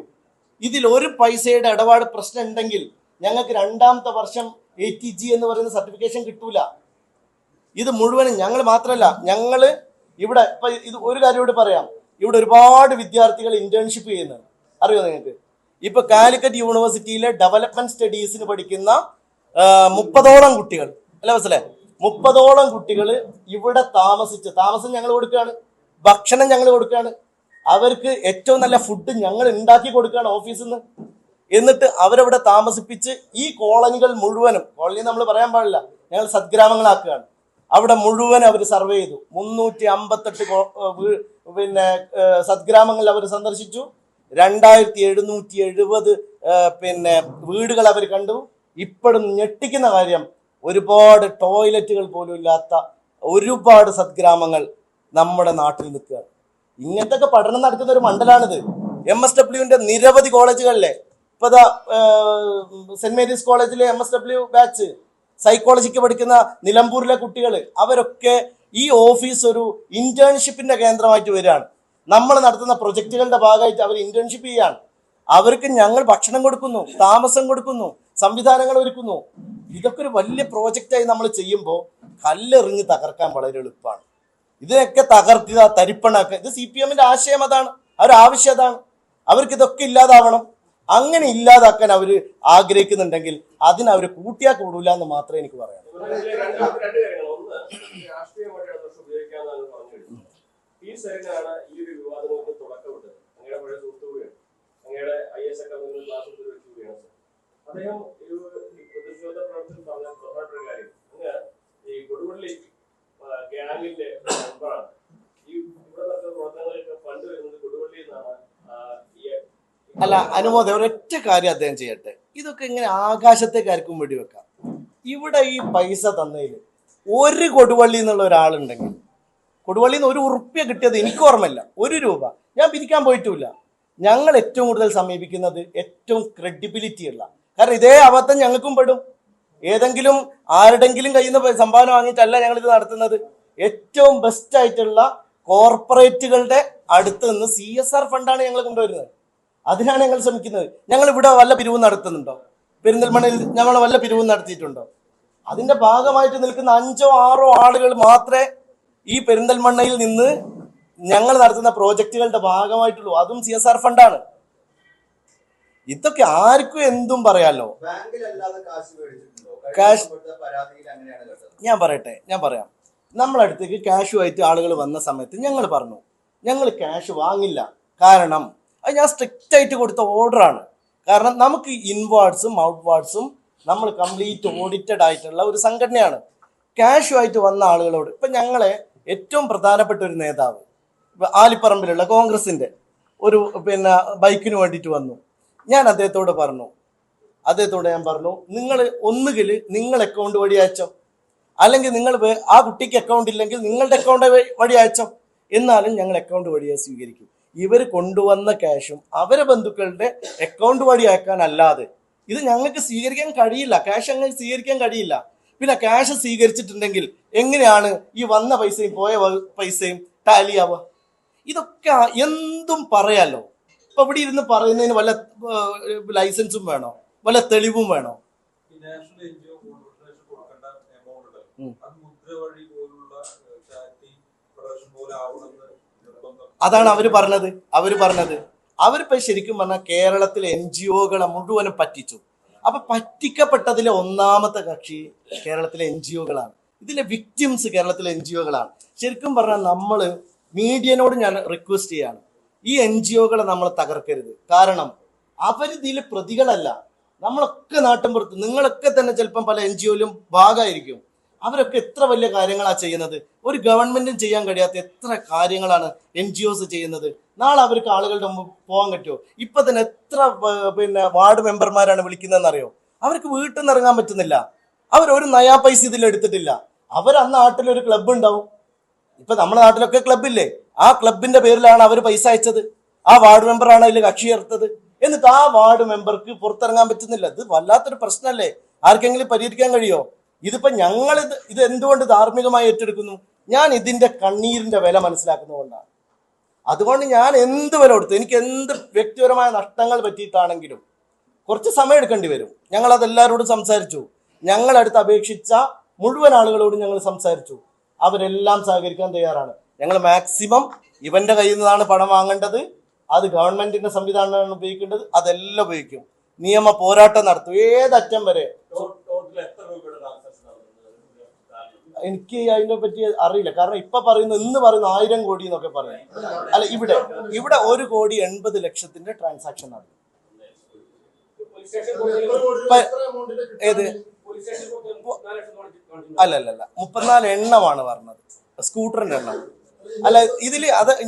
S1: ഇതിൽ ഒരു പൈസയുടെ ഇടപാട് പ്രശ്നം ഉണ്ടെങ്കിൽ ഞങ്ങൾക്ക് 2ാമത്തെ വർഷം ATG എന്ന് പറയുന്ന സർട്ടിഫിക്കേഷൻ കിട്ടൂല. ഇത് മുഴുവനും ഞങ്ങൾ മാത്രമല്ല, ഞങ്ങൾ ഇവിടെ ഇപ്പൊ ഇത് ഒരു കാര്യം ഇവിടെ പറയാം, ഇവിടെ ഒരുപാട് വിദ്യാർത്ഥികൾ ഇന്റേൺഷിപ്പ് ചെയ്യുന്നുണ്ട്, അറിയോ നിങ്ങൾക്ക്? ഇപ്പൊ കാലിക്കറ്റ് യൂണിവേഴ്സിറ്റിയിലെ ഡെവലപ്മെന്റ് സ്റ്റഡീസിന് പഠിക്കുന്ന 30ഓളം കുട്ടികൾ, അല്ല മനസ്സിലെ 30ഓളം കുട്ടികൾ ഇവിടെ താമസം ഞങ്ങൾ കൊടുക്കുകയാണ്, ഭക്ഷണം ഞങ്ങൾ കൊടുക്കുകയാണ്, അവർക്ക് ഏറ്റവും നല്ല ഫുഡ് ഞങ്ങൾ ഉണ്ടാക്കി കൊടുക്കുകയാണ് ഓഫീസിൽ നിന്ന്. എന്നിട്ട് അവരവിടെ താമസിപ്പിച്ച് ഈ കോളനികൾ മുഴുവനും, കോളനി നമ്മൾ പറയാൻ പാടില്ല, ഞങ്ങൾ സദ്ഗ്രാമങ്ങളാക്കുകയാണ്. അവിടെ മുഴുവൻ അവർ സർവേ ചെയ്തു. 358 പിന്നെ സദ്ഗ്രാമങ്ങൾ അവർ സന്ദർശിച്ചു. 2770 പിന്നെ വീടുകൾ അവർ കണ്ടു. ഇപ്പോഴും ഞെട്ടിക്കുന്ന കാര്യം, ഒരുപാട് ടോയ്ലറ്റുകൾ പോലും ഇല്ലാത്ത ഒരുപാട് സദ്ഗ്രാമങ്ങൾ നമ്മുടെ നാട്ടിൽ നിൽക്കുകയാണ്. ഇങ്ങനത്തെ പഠനം നടത്തുന്ന ഒരു മണ്ഡലമാണിത്. MSWന്റെ നിരവധി കോളേജുകളിലെ, ഇപ്പൊ സെന്റ് മേരീസ് കോളേജിലെ MSW ബാച്ച്, സൈക്കോളജിക്ക് പഠിക്കുന്ന നിലമ്പൂരിലെ കുട്ടികൾ, അവരൊക്കെ ഈ ഓഫീസ് ഒരു ഇന്റേൺഷിപ്പിന്റെ കേന്ദ്രമായിട്ട് വരികയാണ്. നമ്മൾ നടത്തുന്ന പ്രൊജക്ടുകളുടെ ഭാഗമായിട്ട് അവർ ഇന്റേൺഷിപ്പ് ചെയ്യാണ്. അവർക്ക് ഞങ്ങൾ ഭക്ഷണം കൊടുക്കുന്നു, താമസം കൊടുക്കുന്നു, സംവിധാനങ്ങൾ ഒരുക്കുന്നു. ഇതൊക്കെ ഒരു വലിയ പ്രോജക്റ്റായി നമ്മൾ ചെയ്യുമ്പോൾ കല്ലെറിഞ്ഞ് തകർക്കാൻ വളരെ എളുപ്പമാണ്. ഇതിനൊക്കെ തകർക്കുക, തരിപ്പണാക്കുക, ഇത് CPMന്റെ ആശയം അതാണ്, അവരുടെ ആവശ്യം അതാണ്. അവർക്ക് ഇതൊക്കെ ഇല്ലാതാവണം. അങ്ങനെ ഇല്ലാതാക്കാൻ അവർ ആഗ്രഹിക്കുന്നുണ്ടെങ്കിൽ അതിന് അവർ കൂട്ടിയാ കൂടൂല എന്ന് മാത്രമേ എനിക്ക് പറയാം.
S4: അദ്ദേഹം ഒരു പ്രതിഷേധ പ്രവർത്തനം പറഞ്ഞ പ്രധാനപ്പെട്ട കാര്യം, ഈ കൊടുവള്ളി ഗ്യാങ്ങിന്റെ മെമ്പറാണ്. ഈ ഇവിടെ നടക്കുന്ന പ്രവർത്തനങ്ങൾക്ക് ഫണ്ട് വരുന്നത് കൊടുവള്ളിയിൽ നിന്നാണ്.
S1: അല്ല അനുമോദ, ഒരൊറ്റ കാര്യം അദ്ദേഹം ചെയ്യട്ടെ, ഇതൊക്കെ ഇങ്ങനെ ആകാശത്തേക്ക് ആർക്കും വെടിവെക്കാം. ഇവിടെ ഈ പൈസ തന്നതിൽ ഒരു കൊടുവള്ളി എന്നുള്ള ഒരാളുണ്ടെങ്കിൽ, കൊടുവള്ളിയിൽ നിന്ന് 1 ഉറുപ്പ്യ കിട്ടിയത് എനിക്ക് ഓർമ്മയില്ല, 1 രൂപ ഞാൻ പിരിക്കാൻ പോയിട്ടുമില്ല. ഞങ്ങൾ ഏറ്റവും കൂടുതൽ സമീപിക്കുന്നത് ഏറ്റവും ക്രെഡിബിലിറ്റി ഉള്ള, കാരണം ഇതേ അബദ്ധം ഞങ്ങൾക്കും പെടും. ഏതെങ്കിലും ആരുടെങ്കിലും കയ്യിൽ നിന്ന് സംഭാവന വാങ്ങിയിട്ടല്ല ഞങ്ങൾ ഇത് നടത്തുന്നത്. ഏറ്റവും ബെസ്റ്റ് ആയിട്ടുള്ള കോർപ്പറേറ്റുകളുടെ അടുത്ത് നിന്ന് CSR ഫണ്ടാണ് ഞങ്ങൾ കൊണ്ടുവരുന്നത്. അതിനാണ് ഞങ്ങൾ ശ്രമിക്കുന്നത്. ഞങ്ങൾ ഇവിടെ വല്ല പിരിവും നടത്തുന്നുണ്ടോ? പെരിന്തൽമണ്ണയിൽ ഞങ്ങൾ വല്ല പിരിവും നടത്തിയിട്ടുണ്ടോ? അതിന്റെ ഭാഗമായിട്ട് നിൽക്കുന്ന 5ഓ 6ഓ ആളുകൾ മാത്രമേ ഈ പെരിന്തൽമണ്ണയിൽ നിന്ന് ഞങ്ങൾ നടത്തുന്ന പ്രോജക്റ്റുകളുടെ ഭാഗമായിട്ടുള്ളൂ. അതും CSR ഫണ്ടാണ്. ഇതൊക്കെ ആർക്കും എന്തും പറയാലോ. കാശ് ഞാൻ പറയാം. നമ്മളടുത്തേക്ക് ക്യാഷുമായിട്ട് ആളുകൾ വന്ന സമയത്ത് ഞങ്ങൾ പറഞ്ഞു, ഞങ്ങൾ ക്യാഷ് വാങ്ങില്ല. കാരണം അത് ഞാൻ സ്ട്രിക്റ്റ് ആയിട്ട് കൊടുത്ത ഓർഡറാണ്. കാരണം നമുക്ക് ഇൻവാർഡ്സും ഔട്ട്വാർഡ്സും നമ്മൾ കംപ്ലീറ്റ് ഓഡിറ്റഡ് ആയിട്ടുള്ള ഒരു സംഘടനയാണ്. ക്യാഷുമായിട്ട് വന്ന ആളുകളോട്, ഇപ്പം ഞങ്ങളെ ഏറ്റവും പ്രധാനപ്പെട്ട ഒരു നേതാവ് ആലിപ്പറമ്പിലുള്ള കോൺഗ്രസിൻ്റെ ഒരു ബൈക്കിന് വേണ്ടിയിട്ട് വന്നു. ഞാൻ അദ്ദേഹത്തോട് ഞാൻ പറഞ്ഞു, നിങ്ങൾ ഒന്നുകിൽ നിങ്ങൾ അക്കൗണ്ട് വഴി അയച്ചോ, അല്ലെങ്കിൽ നിങ്ങൾ ആ കുട്ടിക്ക് അക്കൗണ്ട് ഇല്ലെങ്കിൽ നിങ്ങളുടെ അക്കൗണ്ട് വഴി അയച്ചോ, എന്നാലും ഞങ്ങൾ അക്കൗണ്ട് വഴിയെ സ്വീകരിക്കും. ഇവർ കൊണ്ടുവന്ന ക്യാഷും അവരെ ബന്ധുക്കളുടെ അക്കൗണ്ട് വഴി അയക്കാനല്ലാതെ ഇത് ഞങ്ങൾക്ക് സ്വീകരിക്കാൻ കഴിയില്ല. ക്യാഷ് അങ്ങനെ സ്വീകരിക്കാൻ കഴിയില്ല. പിന്നെ ക്യാഷ് സ്വീകരിച്ചിട്ടുണ്ടെങ്കിൽ എങ്ങനെയാണ് ഈ വന്ന പൈസയും പോയ പൈസയും ടാലി ആവുക? ഇതൊക്കെ എന്തും പറയാലോ. ഇപ്പൊ ഇവിടെ ഇരുന്ന് പറയുന്നതിന് വല്ല ലൈസൻസും വേണോ, വല്ല തെളിവും വേണോ?
S5: നാഷണൽ എൻജിഒ കോൺഫെഡറേഷൻ കൊടുക്കേണ്ട എമൗണ്ട് ഉണ്ട്. അത് മുദ്ര വഴി പോലുള്ള ചാരിറ്റി ഫെഡറേഷൻ പോലെ ആവണമെന്ന് നിർബന്ധം.
S1: അതാണ് അവര് പറഞ്ഞത്. അവരിപ്പോ ശരിക്കും പറഞ്ഞാൽ കേരളത്തിലെ NGO-കളെ മുഴുവനും പറ്റിച്ചു. അപ്പൊ പറ്റിക്കപ്പെട്ടതിലെ ഒന്നാമത്തെ കക്ഷി കേരളത്തിലെ NGO-കളാണ്. ഇതിലെ വിക്ടിംസ് കേരളത്തിലെ NGO-കളാണ്. ശരിക്കും പറഞ്ഞാൽ നമ്മള് മീഡിയനോട് ഞാൻ റിക്വസ്റ്റ് ചെയ്യാണ്, ഈ NGO-കളെ നമ്മൾ തകർക്കരുത്. കാരണം അവരിതിൽ പ്രതികളല്ല. നമ്മളൊക്കെ നാട്ടിൻപുറത്ത്, നിങ്ങളൊക്കെ തന്നെ ചിലപ്പം പല NGO-യിലും ഭാഗമായിരിക്കും. അവരൊക്കെ എത്ര വലിയ കാര്യങ്ങളാണ് ചെയ്യുന്നത്. ഒരു ഗവൺമെന്റും ചെയ്യാൻ കഴിയാത്ത എത്ര കാര്യങ്ങളാണ് NGOs ചെയ്യുന്നത്. നാളെ അവർക്ക് ആളുകളുടെ മുമ്പ് പോകാൻ പറ്റുമോ? ഇപ്പൊ തന്നെ എത്ര വാർഡ് മെമ്പർമാരാണ് വിളിക്കുന്നതെന്നറിയോ? അവർക്ക് വീട്ടിൽ നിന്ന് ഇറങ്ങാൻ പറ്റുന്നില്ല. അവരൊരു നയാ പൈസ ഇതിൽ എടുത്തിട്ടില്ല. അന്ന് നാട്ടിലൊരു ക്ലബ്ബ് ഉണ്ടാവും. ഇപ്പൊ നമ്മുടെ നാട്ടിലൊക്കെ ക്ലബ്ബില്ലേ, ആ ക്ലബിന്റെ പേരിലാണ് അവർ പൈസ അയച്ചത്. ആ വാർഡ് മെമ്പറാണ് അതിൽ കക്ഷി ചേർത്തത്. എന്നിട്ട് ആ വാർഡ് മെമ്പർക്ക് പുറത്തിറങ്ങാൻ പറ്റുന്നില്ല. ഇത് വല്ലാത്തൊരു പ്രശ്നമല്ലേ? ആർക്കെങ്കിലും പരിഹരിക്കാൻ കഴിയോ? ഇതിപ്പോ ഞങ്ങൾ ഇത് എന്തുകൊണ്ട് ധാർമ്മികമായി ഏറ്റെടുക്കുന്നു? ഞാൻ ഇതിന്റെ കണ്ണീരിന്റെ വില മനസ്സിലാക്കുന്നതുകൊണ്ടാണ്. അതുകൊണ്ട് ഞാൻ എന്ത് വില കൊടുത്തു, എനിക്ക് എന്ത് വ്യക്തിപരമായ നഷ്ടങ്ങൾ പറ്റിയിട്ടാണെങ്കിലും കുറച്ച് സമയം എടുക്കേണ്ടി വരും. ഞങ്ങൾ അതെല്ലാവരോടും സംസാരിച്ചു. ഞങ്ങളടുത്ത് അപേക്ഷിച്ച മുഴുവൻ ആളുകളോടും ഞങ്ങൾ സംസാരിച്ചു. അവരെല്ലാം സഹകരിക്കാൻ തയ്യാറാണ്. ഞങ്ങൾ മാക്സിമം ഇവന്റെ കയ്യിൽ നിന്നാണ് പണം വാങ്ങേണ്ടത്, അത് ഗവൺമെന്റിന്റെ സംവിധാനമാണ് ഉപയോഗിക്കേണ്ടത്, അതെല്ലാം ഉപയോഗിക്കും. നിയമ പോരാട്ടം നടത്തും ഏതറ്റം വരെ. എനിക്ക് അതിനെ പറ്റി അറിയില്ല. കാരണം ഇന്ന് പറയുന്ന 1000 കോടി എന്നൊക്കെ പറയും. അല്ല, ഇവിടെ 1,80,00,000 ട്രാൻസാക്ഷൻ നടന്നു. ഏത്? അല്ല 34 എണ്ണമാണ് പറഞ്ഞത്, സ്കൂട്ടറിന്റെ എണ്ണം. അല്ല,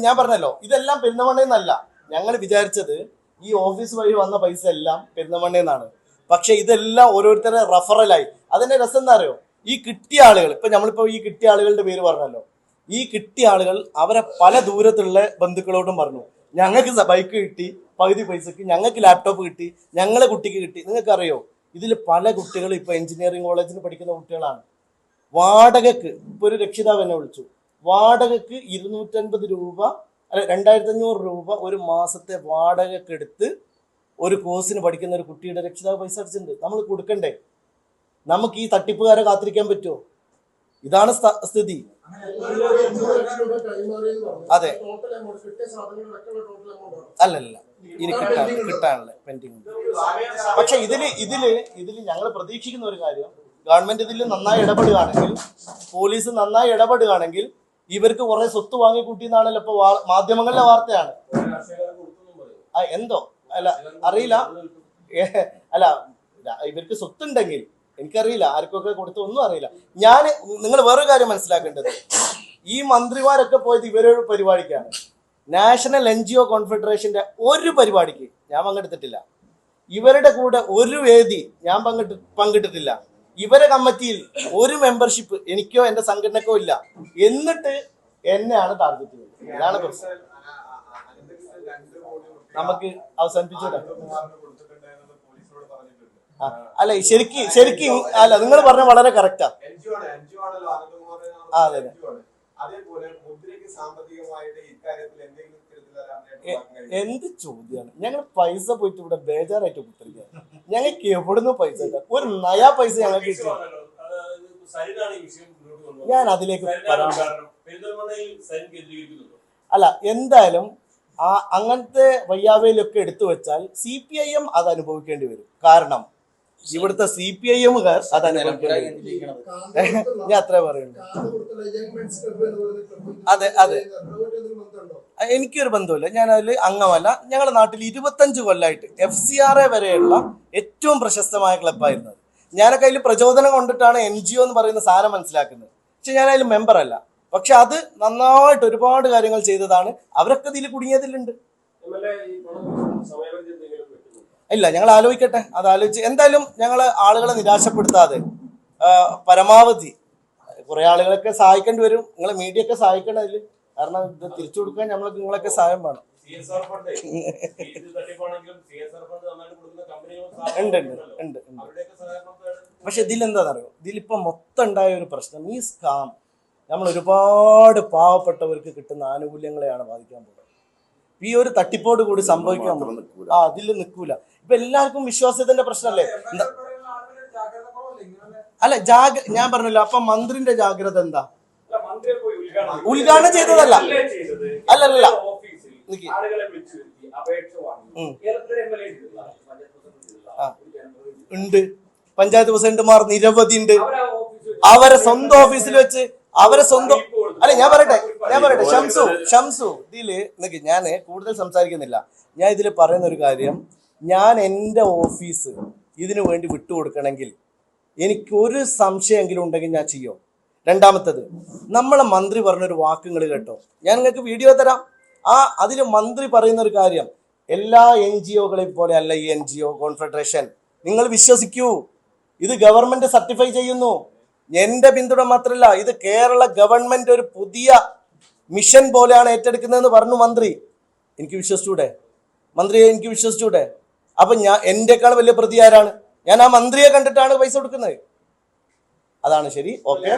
S1: ഞാൻ പറഞ്ഞല്ലോ, ഇതെല്ലാം പെരുന്തമണ്ണയിൽ ഞങ്ങൾ വിചാരിച്ചത് ഈ ഓഫീസ് വഴി വന്ന പൈസ എല്ലാം പെരുന്തമണ്ണയിൽ നിന്നാണ്. പക്ഷെ ഇതെല്ലാം ഓരോരുത്തരെ റഫറലായി. അതിന്റെ രസം എന്താ അറിയോ? ഈ കിട്ടിയ ആളുകൾ, നമ്മളിപ്പോ ഈ കിട്ടിയ ആളുകളുടെ പേര് പറഞ്ഞല്ലോ, ഈ കിട്ടിയ ആളുകൾ അവരെ പല ദൂരത്തുള്ള ബന്ധുക്കളോടും പറഞ്ഞു, ഞങ്ങൾക്ക് ബൈക്ക് കിട്ടി പകുതി പൈസക്ക്, ഞങ്ങൾക്ക് ലാപ്ടോപ്പ് കിട്ടി, ഞങ്ങളെ കുട്ടിക്ക് കിട്ടി. നിങ്ങൾക്ക് അറിയോ, ഇതിൽ പല കുട്ടികളും ഇപ്പൊ എഞ്ചിനീയറിംഗ് കോളേജിൽ പഠിക്കുന്ന കുട്ടികളാണ്. വാടകക്ക് ഇപ്പൊ ഒരു രക്ഷിതാവ് എന്നെ വിളിച്ചു, വാടകക്ക് 250 രൂപ, അല്ല 2500 രൂപ ഒരു മാസത്തെ വാടകക്ക് എടുത്ത് ഒരു കോഴ്സിന് പഠിക്കുന്ന ഒരു കുട്ടിയുടെ രക്ഷിതാവ് പൈസ അടിച്ചിട്ടുണ്ട്. നമ്മൾ കൊടുക്കണ്ടേ? നമുക്ക് ഈ തട്ടിപ്പുകാരെ കാത്തിരിക്കാൻ പറ്റുമോ? ഇതാണ് സ്ഥിതി. അതെ, അല്ലല്ല, ഇനി കിട്ടാനുള്ള പെൻഡിങ്. പക്ഷെ ഇതില് ഞങ്ങൾ പ്രതീക്ഷിക്കുന്ന ഒരു കാര്യം, ഗവൺമെന്റ് ഇതിൽ നന്നായി ഇടപെടുകയാണെങ്കിൽ, പോലീസ് നന്നായി ഇടപെടുകയാണെങ്കിൽ ഇവർക്ക് കുറെ സ്വത്ത് വാങ്ങി കൂട്ടിയെന്നാണല്ലോ ഇപ്പൊ മാധ്യമങ്ങളിലെ വാർത്തയാണ്. എന്തോ അല്ല അറിയില്ല. അല്ല, ഇവർക്ക് സ്വത്തുണ്ടെങ്കിൽ എനിക്കറിയില്ല, ആർക്കൊക്കെ കൊടുത്തു ഒന്നും അറിയില്ല. നിങ്ങൾ വേറൊരു കാര്യം മനസ്സിലാക്കേണ്ടത്, ഈ മന്ത്രിമാരൊക്കെ പോയത് ഇവരൊരു പരിപാടിക്കാണ്. നാഷണൽ NGO കോൺഫെഡറേഷന്റെ ഒരു പരിപാടിക്ക് ഞാൻ പങ്കെടുത്തിട്ടില്ല. ഇവരുടെ കൂടെ ഒരു വേദി ഞാൻ പങ്കിട്ടിട്ടില്ല. ഇവരെ കമ്മിറ്റിയിൽ ഒരു മെമ്പർഷിപ്പ് എനിക്കോ എന്റെ സംഘടനക്കോ ഇല്ല. എന്നിട്ട് എന്നെയാണ് ടാർഗറ്റ് ചെയ്യുന്നത്. ഇതാണ് പ്രശ്നം. നമുക്ക് അവസാനിപ്പിച്ചൂടെ? അല്ല, ശരിക്കും അല്ല, നിങ്ങൾ പറഞ്ഞ വളരെ കറക്റ്റാ. അതെ, എന്ത് ചോദ്യമാണ്? ഞങ്ങൾ പൈസ പോയിട്ട് ഇവിടെ ബേജാറായിട്ട് കുത്തിരിക്കുക. ഞങ്ങൾക്ക് എവിടുന്ന് പൈസ ഇല്ല, ഒരു നയാ പൈസ ഞങ്ങൾക്ക് കിട്ടി. ഞാൻ അതിലേക്ക് അല്ല, എന്തായാലും അങ്ങനത്തെ വയ്യാവയിലൊക്കെ എടുത്തു വെച്ചാൽ CPIM അത് അനുഭവിക്കേണ്ടി വരും. കാരണം ഇവിടുത്തെ CPIMകാർ അത് അനുഭവിക്കേണ്ടി വരും. ഞാൻ അത്രേ പറയുള്ളൂ. അതെ, എനിക്കൊരു ബന്ധമില്ല, ഞാൻ അതിൽ അംഗമല്ല. ഞങ്ങളുടെ നാട്ടിൽ 25 കൊല്ലമായിട്ട് FCRA വരെയുള്ള ഏറ്റവും പ്രശസ്തമായ ക്ലബ്ബായിരുന്നത്. ഞാനൊക്കെ അതിൽ പ്രചോദനം കൊണ്ടിട്ടാണ് NGO എന്ന് പറയുന്ന സാധനം മനസ്സിലാക്കുന്നത്. പക്ഷെ ഞാൻ അതിൽ മെമ്പർ അല്ല. പക്ഷെ അത് നന്നായിട്ട് ഒരുപാട് കാര്യങ്ങൾ ചെയ്തതാണ്. അവരൊക്കെ ഇതിൽ കുടുങ്ങിയതിലുണ്ട്. ഇല്ല, ഞങ്ങൾ ആലോചിക്കട്ടെ. അത് ആലോചിച്ച് എന്തായാലും ഞങ്ങൾ ആളുകളെ നിരാശപ്പെടുത്താതെ പരമാവധി കുറെ ആളുകളൊക്കെ സഹായിക്കേണ്ടി വരും. നിങ്ങളെ മീഡിയ ഒക്കെ സഹായിക്കണം അതിൽ. കാരണം ഇത് തിരിച്ചു കൊടുക്കാൻ നിങ്ങളൊക്കെ സഹായം വേണം.
S4: CSR ഫണ്ട് ഇത് തട്ടിപ്പാണെങ്കിലും CSR ഫണ്ട് നന്നായിട്ട് കൊടുക്കുന്ന കമ്പനികളും
S1: ഉണ്ട്
S4: സ്ഥാപനങ്ങളും
S1: ഉണ്ട്
S4: ഉണ്ടല്ലോ. അവരുടെയൊക്കെ സഹകരണത്തോടെ
S1: പക്ഷെ ഇതിലെന്താണെന്നറിയോ, ഇതിലിപ്പോൾ മൊത്തം ഉണ്ടായ ഒരു പ്രശ്നം, ഈ സ്കാം നമ്മൾ ഒരുപാട് പാവപ്പെട്ടവർക്ക് കിട്ടുന്ന ആനുകൂല്യങ്ങളെയാണ് ബാധിക്കാൻ പോകുന്നത്. ഈ ഒരു തട്ടിപ്പോട് കൂടി സംഭവിക്കാൻ പോകുന്നത് അതിൽ നിൽക്കൂല. ഇപ്പൊ എല്ലാവർക്കും വിശ്വാസ്യത്തിന്റെ പ്രശ്നമല്ലേ? അല്ല ഞാൻ പറഞ്ഞല്ലോ, അപ്പൊ മന്ത്രിന്റെ ജാഗ്രത എന്താ?
S4: മന്ത്രിയെ പോയി
S1: ഉദ്ഘാടനം ചെയ്തതല്ല.
S4: ചെയ്തത്
S1: അല്ലല്ല
S4: ഓഫീസിൽ ആളുകളെ വിളിച്ചു വരുത്തി അപേക്ഷ വാങ്ങി. കേരളത്തിലെ MLA ചെയ്തില്ല, പഞ്ചായത്ത് പ്രസിഡന്റ് ചെയ്തില്ല, ഒരു ജനപ്രതിനിധി
S1: ഉണ്ട്, പഞ്ചായത്ത് പ്രസിഡന്റുമാർ നിരവധി ഉണ്ട്.
S4: അവരാ ഓഫീസിൽ
S1: അവരെ സ്വന്തം ഓഫീസിൽ വെച്ച് അവരെ സ്വന്തം അല്ല ഞാൻ പറയട്ടെ ഷംസു ഇതില് നിക്ക്, ഞാൻ കൂടുതൽ സംസാരിക്കുന്നില്ല. ഞാൻ ഇതിൽ പറയുന്ന ഒരു കാര്യം, ഞാൻ എൻ്റെ ഓഫീസ് ഇതിനു വേണ്ടി വിട്ടുകൊടുക്കണമെങ്കിൽ എനിക്ക് ഒരു സംശയമെങ്കിലും ഉണ്ടെങ്കിൽ ഞാൻ ചെയ്യും. രണ്ടാമത്തത്, നമ്മളെ മന്ത്രി പറഞ്ഞൊരു വാക്കുകൾ കേട്ടോ, ഞാൻ നിങ്ങൾക്ക് വീഡിയോ തരാം. അതിൽ മന്ത്രി പറയുന്ന ഒരു കാര്യം, എല്ലാ NGO-കളെയും പോലെ അല്ല ഈ NGO കോൺഫെഡറേഷൻ, നിങ്ങൾ വിശ്വസിക്കൂ, ഇത് ഗവൺമെന്റ് സർട്ടിഫൈ ചെയ്യുന്നു. എന്റെ പിന്തുണ മാത്രമല്ല, ഇത് കേരള ഗവൺമെന്റ് ഒരു പുതിയ മിഷൻ പോലെയാണ് ഏറ്റെടുക്കുന്നതെന്ന് പറഞ്ഞു മന്ത്രി. എനിക്ക് വിശ്വസിച്ചൂടെ മന്ത്രിയെ? എനിക്ക് വിശ്വസിച്ചൂടെ? അപ്പൊ എന്റെക്കാൾ വലിയ പ്രതി ആരാണ്? ഞാൻ ആ മന്ത്രിയെ കണ്ടിട്ടാണ് പൈസ കൊടുക്കുന്നത്. അതാണ് ശരി. ഓക്കെ.